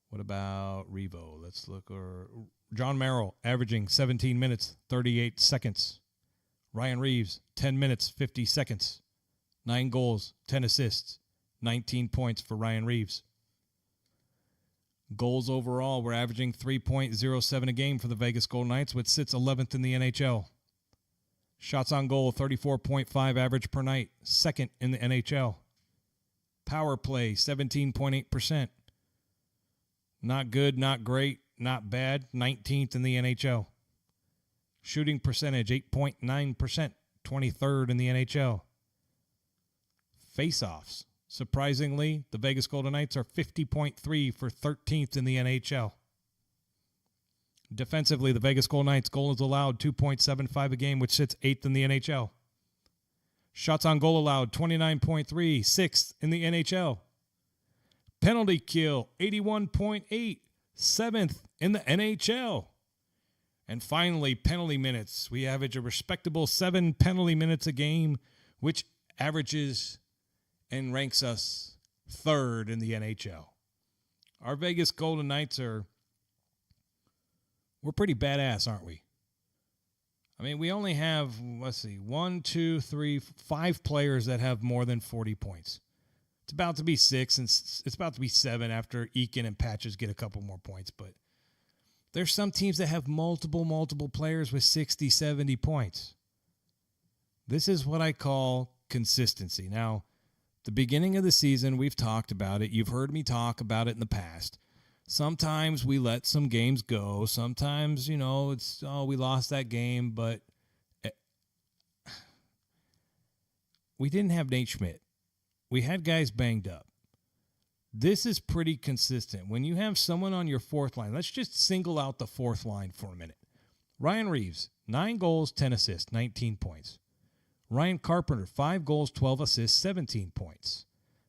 What about Revo? Let's look. Or John Merrill averaging 17 minutes, 38 seconds. Ryan Reeves, 10 minutes, 50 seconds. 9 goals, 10 assists, 19 points for Ryan Reeves. Goals overall, we're averaging 3.07 a game for the Vegas Golden Knights, which sits 11th in the NHL. Shots on goal, 34.5 average per night, second in the NHL. Power play, 17.8%. Not good, not great, not bad, 19th in the NHL. Shooting percentage, 8.9%, 23rd in the NHL. Face-offs, surprisingly, the Vegas Golden Knights are 50.3 for 13th in the NHL. Defensively, the Vegas Golden Knights goals allowed 2.75 a game, which sits 8th in the NHL. Shots on goal allowed 29.3, 6th in the NHL. Penalty kill 81.8, 7th in the NHL. And finally, penalty minutes. We average a respectable 7 penalty minutes a game, which averages and ranks us 3rd in the NHL. Our Vegas Golden Knights we're pretty badass, aren't we? I mean, we only have, 5 players that have more than 40 points. It's about to be 6, and it's about to be 7 after Eakin and Patches get a couple more points. But there's some teams that have multiple players with 60, 70 points. This is what I call consistency. Now, the beginning of the season, we've talked about it. You've heard me talk about it in the past. Sometimes we let some games go. Sometimes, we lost that game, but we didn't have Nate Schmidt. We had guys banged up. This is pretty consistent. When you have someone on your fourth line, let's just single out the fourth line for a minute. Ryan Reeves, 9 goals, 10 assists, 19 points. Ryan Carpenter, 5 goals, 12 assists, 17 points.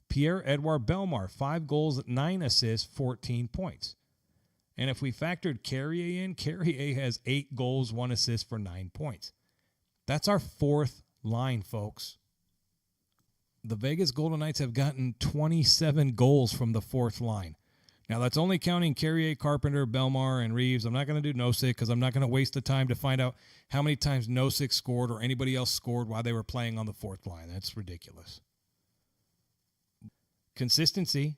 Pierre-Edouard Bellemare, 5 goals, 9 assists, 14 points. And if we factored Carrier in, Carrier has 8 goals, 1 assist for 9 points. That's our fourth line, folks. The Vegas Golden Knights have gotten 27 goals from the fourth line. Now, that's only counting Carrier, Carpenter, Bellemare, and Reeves. I'm not going to do Nosek because I'm not going to waste the time to find out how many times Nosek scored or anybody else scored while they were playing on the fourth line. That's ridiculous. Consistency.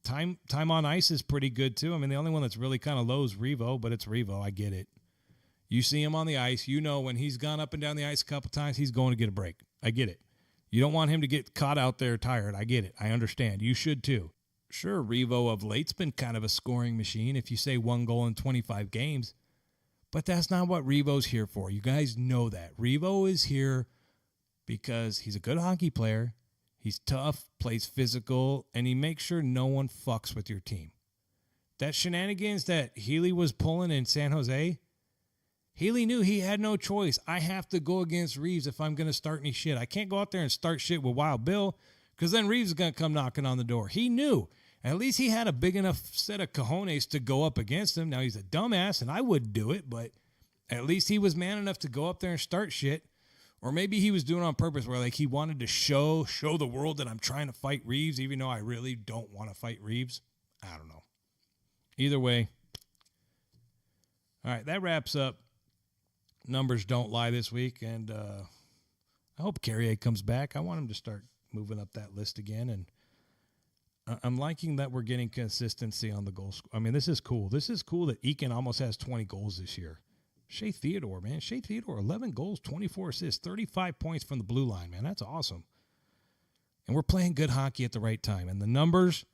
Time on ice is pretty good, too. I mean, the only one that's really kind of low is Revo, but it's Revo. I get it. You see him on the ice. You know when he's gone up and down the ice a couple times, he's going to get a break. I get it. You don't want him to get caught out there tired. I get it. I understand. You should, too. Sure, Revo of late's been kind of a scoring machine if you say 1 goal in 25 games. But that's not what Revo's here for. You guys know that. Revo is here because he's a good hockey player. He's tough, plays physical, and he makes sure no one fucks with your team. That shenanigans that Healy was pulling in San Jose, Healy knew he had no choice. I have to go against Reeves if I'm going to start any shit. I can't go out there and start shit with Wild Bill because then Reeves is going to come knocking on the door. He knew. At least he had a big enough set of cojones to go up against him. Now, he's a dumbass, and I wouldn't do it, but at least he was man enough to go up there and start shit. Or maybe he was doing it on purpose where he wanted to show the world that I'm trying to fight Reeves, even though I really don't want to fight Reeves. I don't know. Either way. All right, that wraps up Numbers Don't Lie this week, and I hope Carrier comes back. I want him to start moving up that list again, and I'm liking that we're getting consistency on the goal score. I mean, this is cool. This is cool that Eakin almost has 20 goals this year. Shea Theodore, man. Shea Theodore, 11 goals, 24 assists, 35 points from the blue line, man. That's awesome. And we're playing good hockey at the right time. And the numbers,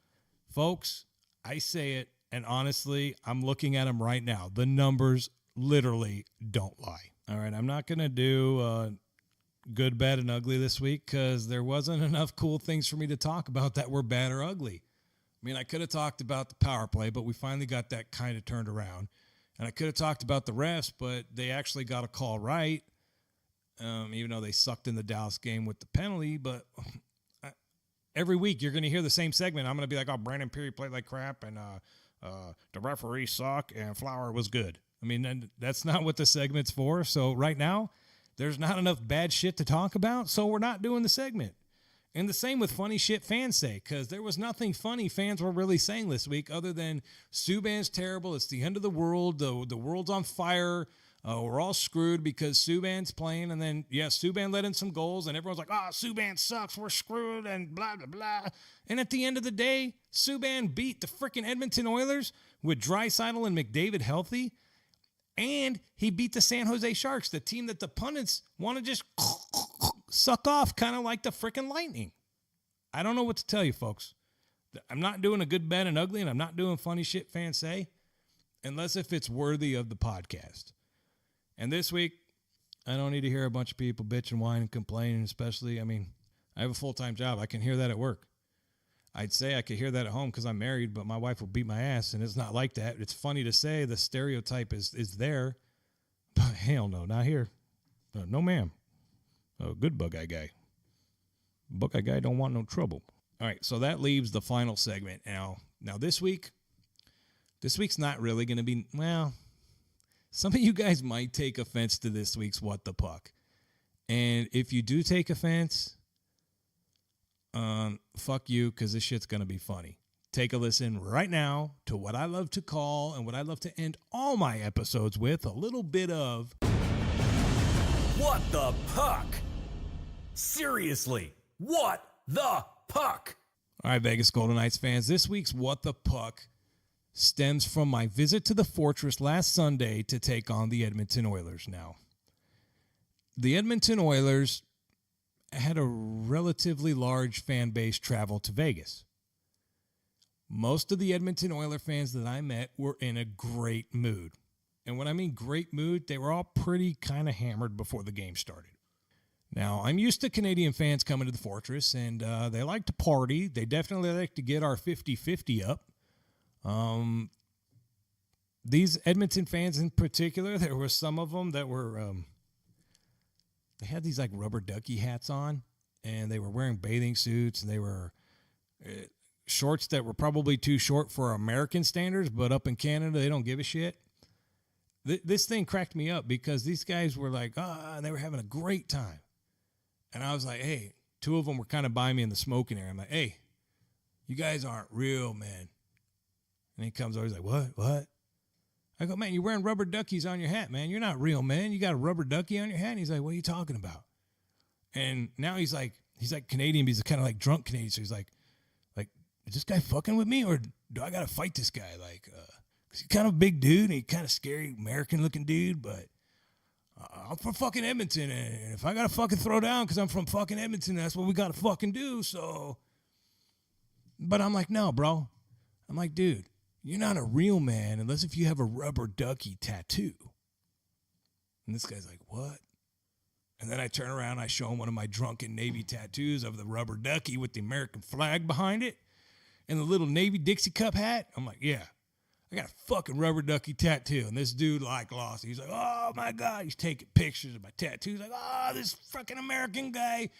folks, I say it, and honestly, I'm looking at them right now. The numbers literally don't lie. All right, I'm not going to do good, bad, and ugly this week because there wasn't enough cool things for me to talk about that were bad or ugly. I mean, I could have talked about the power play, but we finally got that kind of turned around. And I could have talked about the refs, but they actually got a call right, even though they sucked in the Dallas game with the penalty. But every week you're going to hear the same segment. I'm going to be like, oh, Brandon Peary played like crap, and the referees suck, and Flower was good. I mean, that's not what the segment's for. So right now, there's not enough bad shit to talk about, so we're not doing the segment. And the same with funny shit fans say, because there was nothing funny fans were really saying this week other than Subban's terrible. It's the end of the world. The world's on fire. We're all screwed because Subban's playing. And then, Subban let in some goals, and everyone's like, oh, Subban sucks. We're screwed and blah, blah, blah. And at the end of the day, Subban beat the freaking Edmonton Oilers with Draisaitl and McDavid healthy. And he beat the San Jose Sharks, the team that the pundits want to just suck off, kind of like the freaking Lightning. I don't know what to tell you, folks. I'm not doing a good, bad, and ugly, and I'm not doing funny shit fans say, unless if it's worthy of the podcast. And this week, I don't need to hear a bunch of people bitch and whine and complain, especially, I have a full-time job. I can hear that at work. I'd say I could hear that at home because I'm married, but my wife will beat my ass, and it's not like that. It's funny to say the stereotype is there, but hell no, not here. No, ma'am. Good Buckeye guy. Buckeye guy don't want no trouble. All right, so that leaves the final segment. Now this week's not really going to be, well, some of you guys might take offense to this week's What the Puck. And if you do take offense, fuck you, because this shit's going to be funny. Take a listen right now to what I love to call and what I love to end all my episodes with, a little bit of What the Puck? Seriously, what the puck? All right, Vegas Golden Knights fans, this week's What the Puck stems from my visit to the Fortress last Sunday to take on the Edmonton Oilers. Now, the Edmonton Oilers had a relatively large fan base travel to Vegas. Most of the Edmonton Oilers fans that I met were in a great mood. And when I mean great mood, they were all pretty kind of hammered before the game started. Now, I'm used to Canadian fans coming to the Fortress, and they like to party. They definitely like to get our 50-50 up. These Edmonton fans in particular, there were some of them that were, they had these like rubber ducky hats on, and they were wearing bathing suits, and they were shorts that were probably too short for American standards, but up in Canada, they don't give a shit. This thing cracked me up because these guys were like, and they were having a great time. And I was like, hey, two of them were kind of by me in the smoking area. I'm like, hey, you guys aren't real, man. And he comes over, he's like, what? I go, man, you're wearing rubber duckies on your hat, man. You're not real, man. You got a rubber ducky on your hat? And he's like, what are you talking about? And now he's like Canadian, but he's kind of like drunk Canadian. So he's like, is this guy fucking with me, or do I got to fight this guy? Like, because he's kind of a big dude, and he's kind of scary, American-looking dude, but I'm from fucking Edmonton, and if I got to fucking throw down because I'm from fucking Edmonton, that's what we got to fucking do, so. But I'm like, no, bro. I'm like, dude, you're not a real man unless if you have a rubber ducky tattoo. And this guy's like, what? And then I turn around, I show him one of my drunken Navy tattoos of the rubber ducky with the American flag behind it and the little Navy Dixie cup hat. I'm like, yeah. I got a fucking rubber ducky tattoo. And this dude lost it. He's like, oh, my God. He's taking pictures of my tattoos. He's like, oh, this fucking American guy.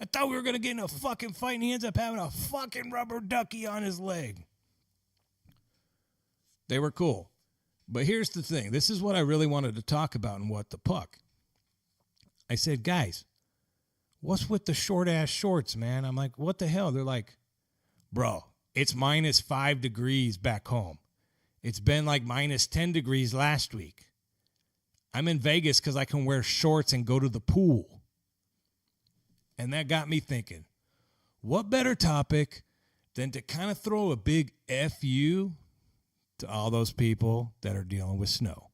I thought we were going to get in a fucking fight, and he ends up having a fucking rubber ducky on his leg. They were cool. But here's the thing. This is what I really wanted to talk about in What the Puck. I said, guys, what's with the short-ass shorts, man? I'm like, what the hell? They're like, bro, it's -5 degrees back home. It's been like -10 degrees last week. I'm in Vegas because I can wear shorts and go to the pool. And that got me thinking, what better topic than to kind of throw a big F-U to all those people that are dealing with snow.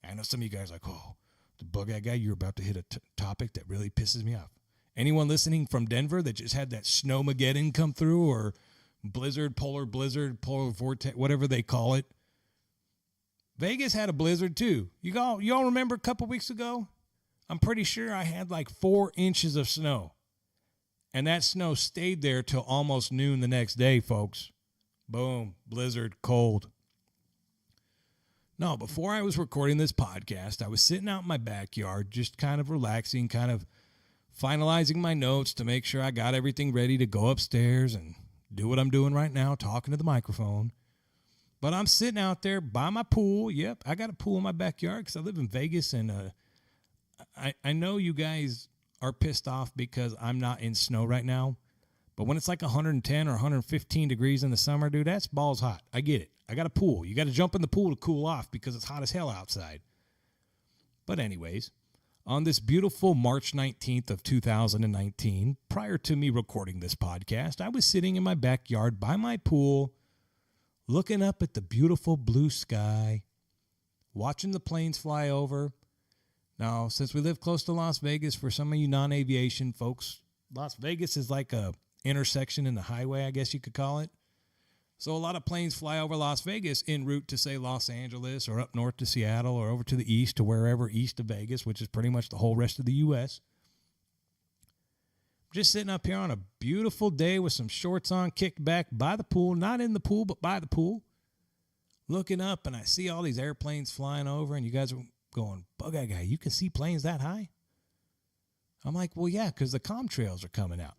I know some of you guys are like, oh, the Buckeye guy, you're about to hit a topic that really pisses me off. Anyone listening from Denver that just had that snowmageddon come through, or blizzard, polar vortex, whatever they call it. Vegas had a blizzard too. Y'all remember a couple weeks ago? I'm pretty sure I had like 4 inches of snow. And that snow stayed there till almost noon the next day, folks. Boom, blizzard, cold. No, before I was recording this podcast, I was sitting out in my backyard, just kind of relaxing, kind of finalizing my notes to make sure I got everything ready to go upstairs and do what I'm doing right now, talking to the microphone. But I'm sitting out there by my pool. Yep, I got a pool in my backyard because I live in Vegas, and I know you guys are pissed off because I'm not in snow right now. But when it's like 110 or 115 degrees in the summer, dude, that's balls hot. I get it. I got a pool. You got to jump in the pool to cool off because it's hot as hell outside. But anyways, on this beautiful March 19th of 2019, prior to me recording this podcast, I was sitting in my backyard by my pool, looking up at the beautiful blue sky, watching the planes fly over. Now, since we live close to Las Vegas, for some of you non-aviation folks, Las Vegas is like a intersection in the highway, I guess you could call it. So a lot of planes fly over Las Vegas en route to, say, Los Angeles or up north to Seattle or over to the east to wherever east of Vegas, which is pretty much the whole rest of the U.S. Just sitting up here on a beautiful day with some shorts on, kicked back by the pool, not in the pool, but by the pool, looking up, and I see all these airplanes flying over, and you guys are going, Bug-Eye Guy, you can see planes that high? I'm like, well, yeah, because the contrails are coming out.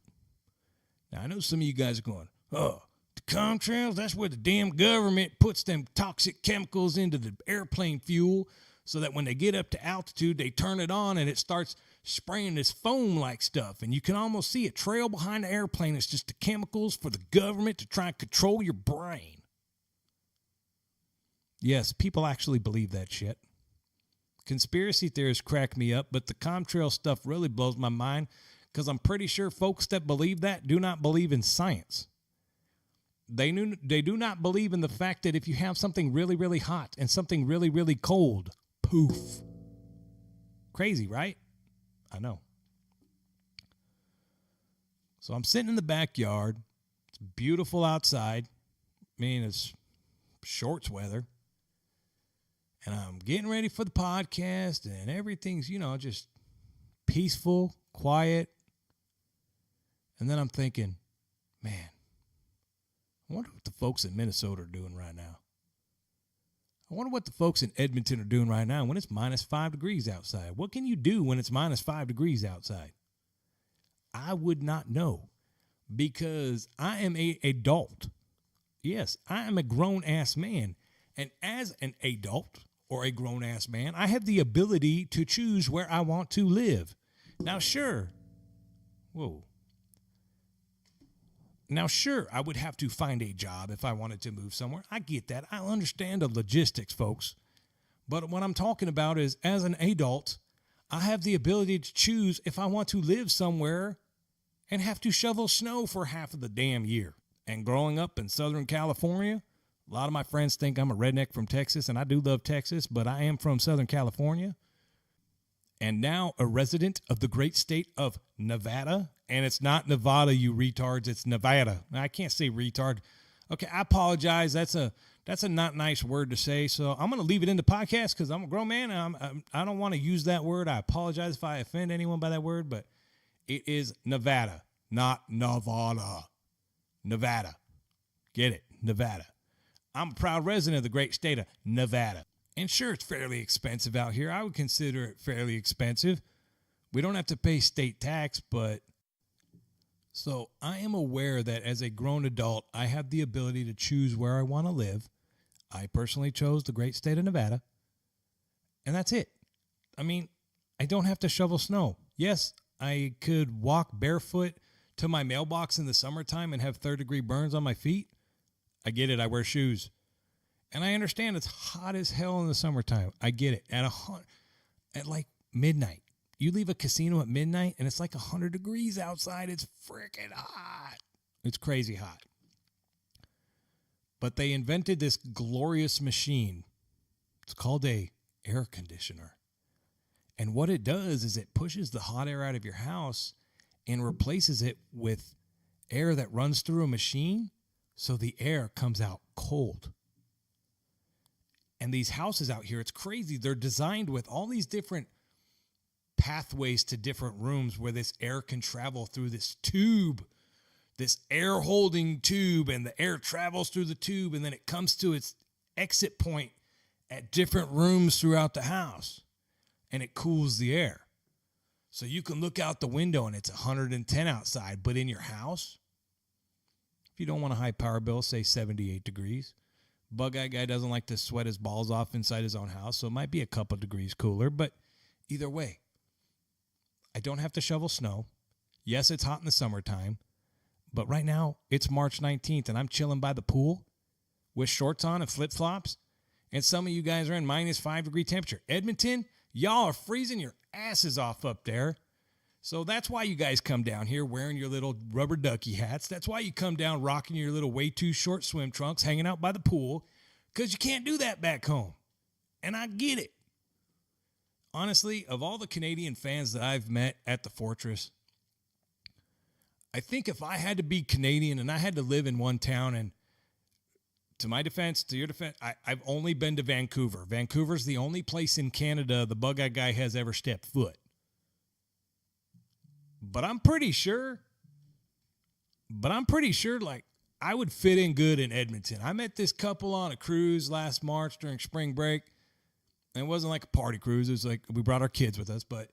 Now, I know some of you guys are going, oh, the contrails, that's where the damn government puts them toxic chemicals into the airplane fuel so that when they get up to altitude, they turn it on and it starts spraying this foam-like stuff. And you can almost see a trail behind the airplane. It's just the chemicals for the government to try and control your brain. Yes, people actually believe that shit. Conspiracy theorists crack me up, but the contrail stuff really blows my mind because I'm pretty sure folks that believe that do not believe in science. They do not believe in the fact that if you have something really, really hot and something really, really cold, poof. Crazy, right? I know. So I'm sitting in the backyard. It's beautiful outside. I mean, it's shorts weather. And I'm getting ready for the podcast, and everything's, just peaceful, quiet. And then I'm thinking, man, I wonder what the folks in Minnesota are doing right now. I wonder what the folks in Edmonton are doing right now when it's minus 5 degrees outside. What can you do when it's minus 5 degrees outside? I would not know because I am an adult. Yes, I am a grown-ass man. And as an adult or a grown-ass man, I have the ability to choose where I want to live. Now, sure. Now, sure, I would have to find a job if I wanted to move somewhere. I get that. I understand the logistics, folks. But what I'm talking about is, as an adult, I have the ability to choose if I want to live somewhere and have to shovel snow for half of the damn year. And growing up in Southern California, a lot of my friends think I'm a redneck from Texas, and I do love Texas, but I am from Southern California. And now a resident of the great state of Nevada. And it's not Nevada, you retards. It's Nevada. I can't say retard. Okay, I apologize. That's a not nice word to say. So I'm going to leave it in the podcast because I'm a grown man. And I don't want to use that word. I apologize if I offend anyone by that word. But it is Nevada, not Nevada. Nevada. Get it? Nevada. I'm a proud resident of the great state of Nevada. And sure, it's fairly expensive out here. I would consider it fairly expensive. We don't have to pay state tax, but... So I am aware that as a grown adult, I have the ability to choose where I want to live. I personally chose the great state of Nevada. And that's it. I mean, I don't have to shovel snow. Yes, I could walk barefoot to my mailbox in the summertime and have third-degree burns on my feet. I get it. I wear shoes. And I understand it's hot as hell in the summertime. I get it. At like midnight. You leave a casino at midnight and it's like 100 degrees outside. It's freaking hot. It's crazy hot. But they invented this glorious machine. It's called a air conditioner. And what it does is it pushes the hot air out of your house and replaces it with air that runs through a machine So the air comes out cold. And these houses out here, it's crazy. They're designed with all these different pathways to different rooms where this air can travel through this tube, this air holding tube, and the air travels through the tube, and then it comes to its exit point at different rooms throughout the house, and it cools the air. So you can look out the window and it's 110 outside, but in your house, if you don't want a high power bill, say 78 degrees. Bug-Eye Guy doesn't like to sweat his balls off inside his own house, so it might be a couple degrees cooler, but either way, I don't have to shovel snow. Yes, it's hot in the summertime, but right now it's March 19th and I'm chilling by the pool with shorts on and flip-flops, and some of you guys are in -5 degree temperature. Edmonton, y'all are freezing your asses off up there. So that's why you guys come down here wearing your little rubber ducky hats. That's why you come down rocking your little way too short swim trunks, hanging out by the pool, because you can't do that back home. And I get it. Honestly, of all the Canadian fans that I've met at the Fortress, I think if I had to be Canadian and I had to live in one town, and to my defense, to your defense, I've only been to Vancouver. Vancouver's the only place in Canada the Bug-Eye Guy has ever stepped foot. But I'm pretty sure, like, I would fit in good in Edmonton. I met this couple on a cruise last March during spring break. And it wasn't like a party cruise. It was like we brought our kids with us. But,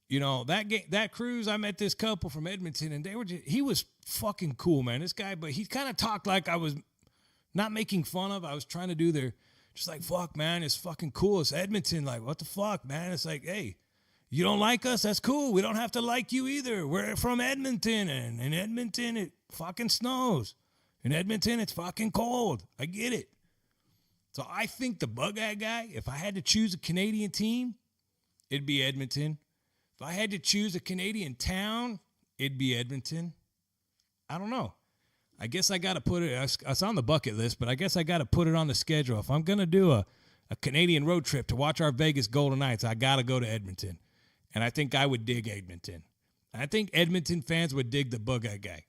you know, that cruise, I met this couple from Edmonton, and he was fucking cool, man. This guy, but he kind of talked like I was not making fun of. I was trying to do just like, fuck, man, it's fucking cool. It's Edmonton. Like, what the fuck, man? It's like, hey, you don't like us? That's cool. We don't have to like you either. We're from Edmonton, and in Edmonton, it fucking snows. In Edmonton, it's fucking cold. I get it. So I think the Bug-Eye Guy, if I had to choose a Canadian team, it'd be Edmonton. If I had to choose a Canadian town, it'd be Edmonton. I don't know. I guess I got to put it, it's on the bucket list, but I guess I got to put it on the schedule. If I'm going to do a Canadian road trip to watch our Vegas Golden Knights, I got to go to Edmonton. And I think I would dig Edmonton. I think Edmonton fans would dig the Bug-Eye Guy.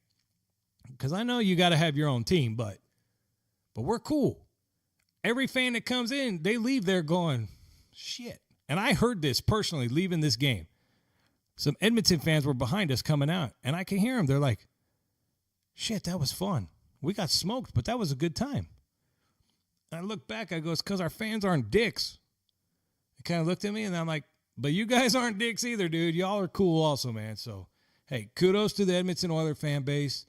Because I know you got to have your own team, but we're cool. Every fan that comes in, they leave there going, shit. And I heard this personally leaving this game. Some Edmonton fans were behind us coming out, and I can hear them. They're like, shit, that was fun. We got smoked, but that was a good time. And I look back, I go, it's because our fans aren't dicks. They kind of looked at me, and I'm like, but you guys aren't dicks either, dude. Y'all are cool also, man. So, hey, kudos to the Edmonton Oilers fan base.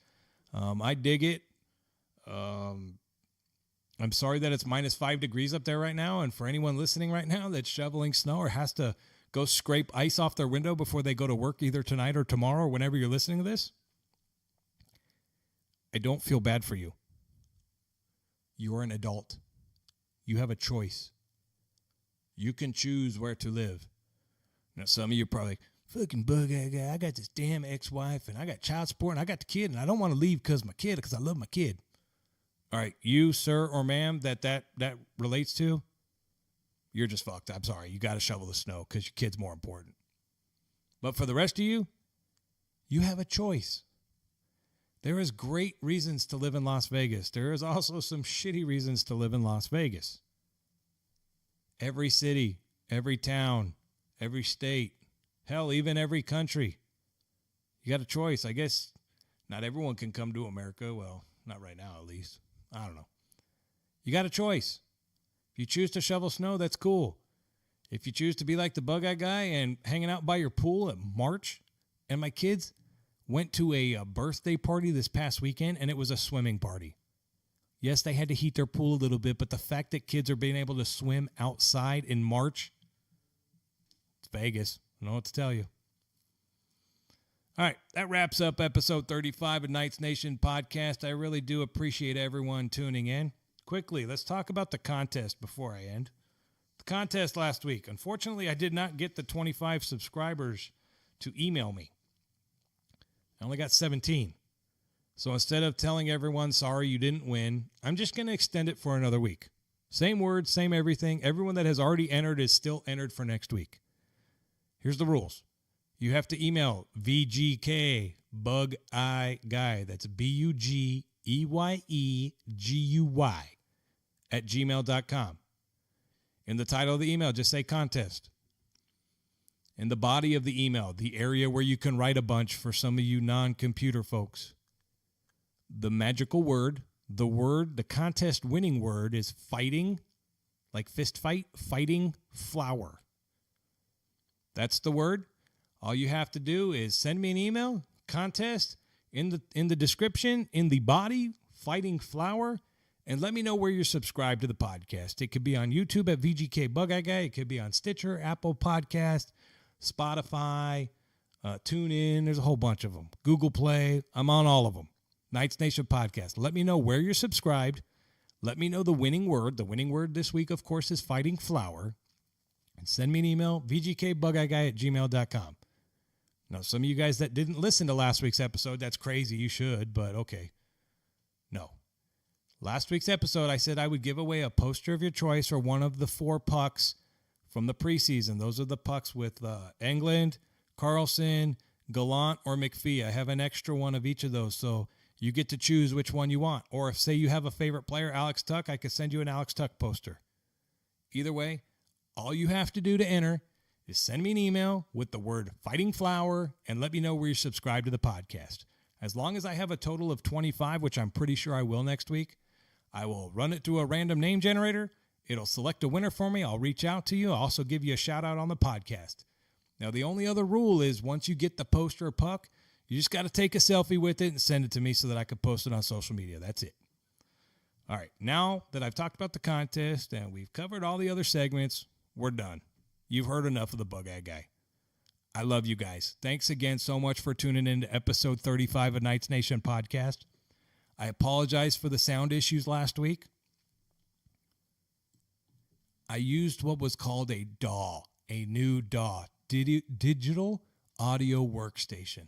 I dig it. I'm sorry that it's -5 degrees up there right now. And for anyone listening right now that's shoveling snow or has to go scrape ice off their window before they go to work either tonight or tomorrow or whenever you're listening to this, I don't feel bad for you. You are an adult. You have a choice. You can choose where to live. Now, some of you are probably like, fucking Bug-Eye Guy, I got this damn ex-wife, and I got child support, and I got the kid, and I don't want to leave because I love my kid. All right, you, sir or ma'am, that relates to, you're just fucked. I'm sorry. You got to shovel the snow because your kid's more important. But for the rest of you, you have a choice. There is great reasons to live in Las Vegas. There is also some shitty reasons to live in Las Vegas. Every city, every town, every state, hell, even every country. You got a choice. I guess not everyone can come to America. Well, not right now, at least. I don't know. You got a choice. If you choose to shovel snow, that's cool. If you choose to be like the Bug-Eye Guy and hanging out by your pool at March, and my kids went to a birthday party this past weekend, and it was a swimming party. Yes, they had to heat their pool a little bit, but the fact that kids are being able to swim outside in March, it's Vegas. I don't know what to tell you. All right, that wraps up episode 35 of Knights Nation podcast. I really do appreciate everyone tuning in. Quickly, let's talk about the contest before I end. The contest last week. Unfortunately, I did not get the 25 subscribers to email me. I only got 17. So instead of telling everyone, sorry, you didn't win, I'm just going to extend it for another week. Same words, same everything. Everyone that has already entered is still entered for next week. Here's the rules. You have to email VGK Bugeyeguy. That's BUGEYEGUY vgkbugeyeguy@gmail.com. In the title of the email, just say contest. In the body of the email, the area where you can write a bunch for some of you non-computer folks, the magical word, the contest winning word is fighting, like fist fight, fighting flower. That's the word. All you have to do is send me an email, contest, in the description, in the body, fighting flower, and let me know where you're subscribed to the podcast. It could be on YouTube at VGK Bugeyeguy. It could be on Stitcher, Apple Podcast, Spotify, TuneIn. There's a whole bunch of them. Google Play. I'm on all of them. Knights Nation Podcast. Let me know where you're subscribed. Let me know the winning word. The winning word this week, of course, is fighting flower. And send me an email, vgkbugeyeguy@gmail.com. Now, some of you guys that didn't listen to last week's episode, that's crazy. You should, but okay. No. Last week's episode, I said I would give away a poster of your choice or one of the 4 pucks from the preseason. Those are the pucks with Englund, Carlson, Gallant, or McPhee. I have an extra one of each of those, so you get to choose which one you want. Or if, say, you have a favorite player, Alex Tuck, I could send you an Alex Tuck poster. Either way, all you have to do to enter is send me an email with the word Fighting Flower and let me know where you're subscribed to the podcast. As long as I have a total of 25, which I'm pretty sure I will next week, I will run it through a random name generator. It'll select a winner for me. I'll reach out to you. I'll also give you a shout out on the podcast. Now, the only other rule is once you get the poster or puck, you just got to take a selfie with it and send it to me so that I can post it on social media. That's it. All right. Now that I've talked about the contest and we've covered all the other segments, we're done. You've heard enough of the Bug-Eyed Guy. I love you guys. Thanks again so much for tuning in to episode 35 of Knights Nation Podcast. I apologize for the sound issues last week. I used what was called a DAW, a new DAW, digital audio workstation.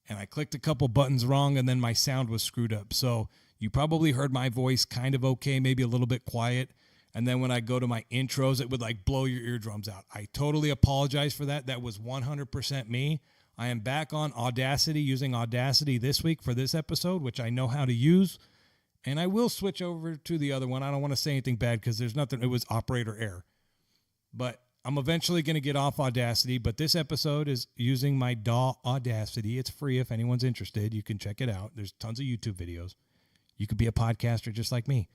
And I clicked a couple buttons wrong and then my sound was screwed up. So you probably heard my voice kind of okay, maybe a little bit quiet. And then when I go to my intros, it would like blow your eardrums out. I totally apologize for that. That was 100% me. I am back on Audacity, using Audacity this week for this episode, which I know how to use. And I will switch over to the other one. I don't want to say anything bad because there's nothing. It was operator error. But I'm eventually going to get off Audacity. But this episode is using my DAW Audacity. It's free if anyone's interested. You can check it out. There's tons of YouTube videos. You could be a podcaster just like me.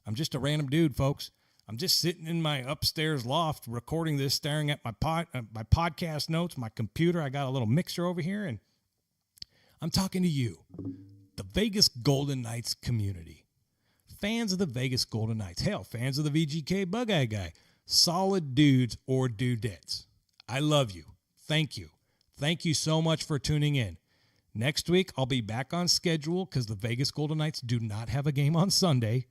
I'm just a random dude, folks. I'm just sitting in my upstairs loft recording this, staring at my podcast notes, my computer. I got a little mixer over here, and I'm talking to you, the Vegas Golden Knights community. Fans of the Vegas Golden Knights. Hell, fans of the VGK Bugeyeguy. Solid dudes or dudettes. I love you. Thank you. Thank you so much for tuning in. Next week, I'll be back on schedule because the Vegas Golden Knights do not have a game on Sunday.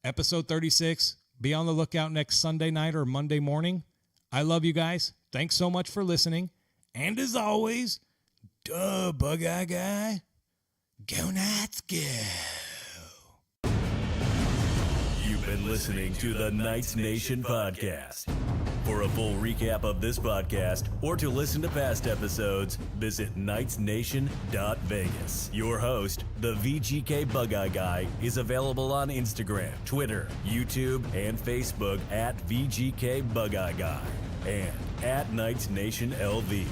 Episode 36. Be on the lookout next Sunday night or Monday morning. I love you guys. Thanks so much for listening. And as always, duh, Bug-Eyed Guy. Go Knights, go. You've been listening to the Knights Nation Podcast. For a full recap of this podcast or to listen to past episodes, visit knightsnation.vegas. Your host, the VGK Bugeyeguy, is available on Instagram, Twitter, YouTube, and Facebook at VGK Bugeyeguy and at Knights Nation LV.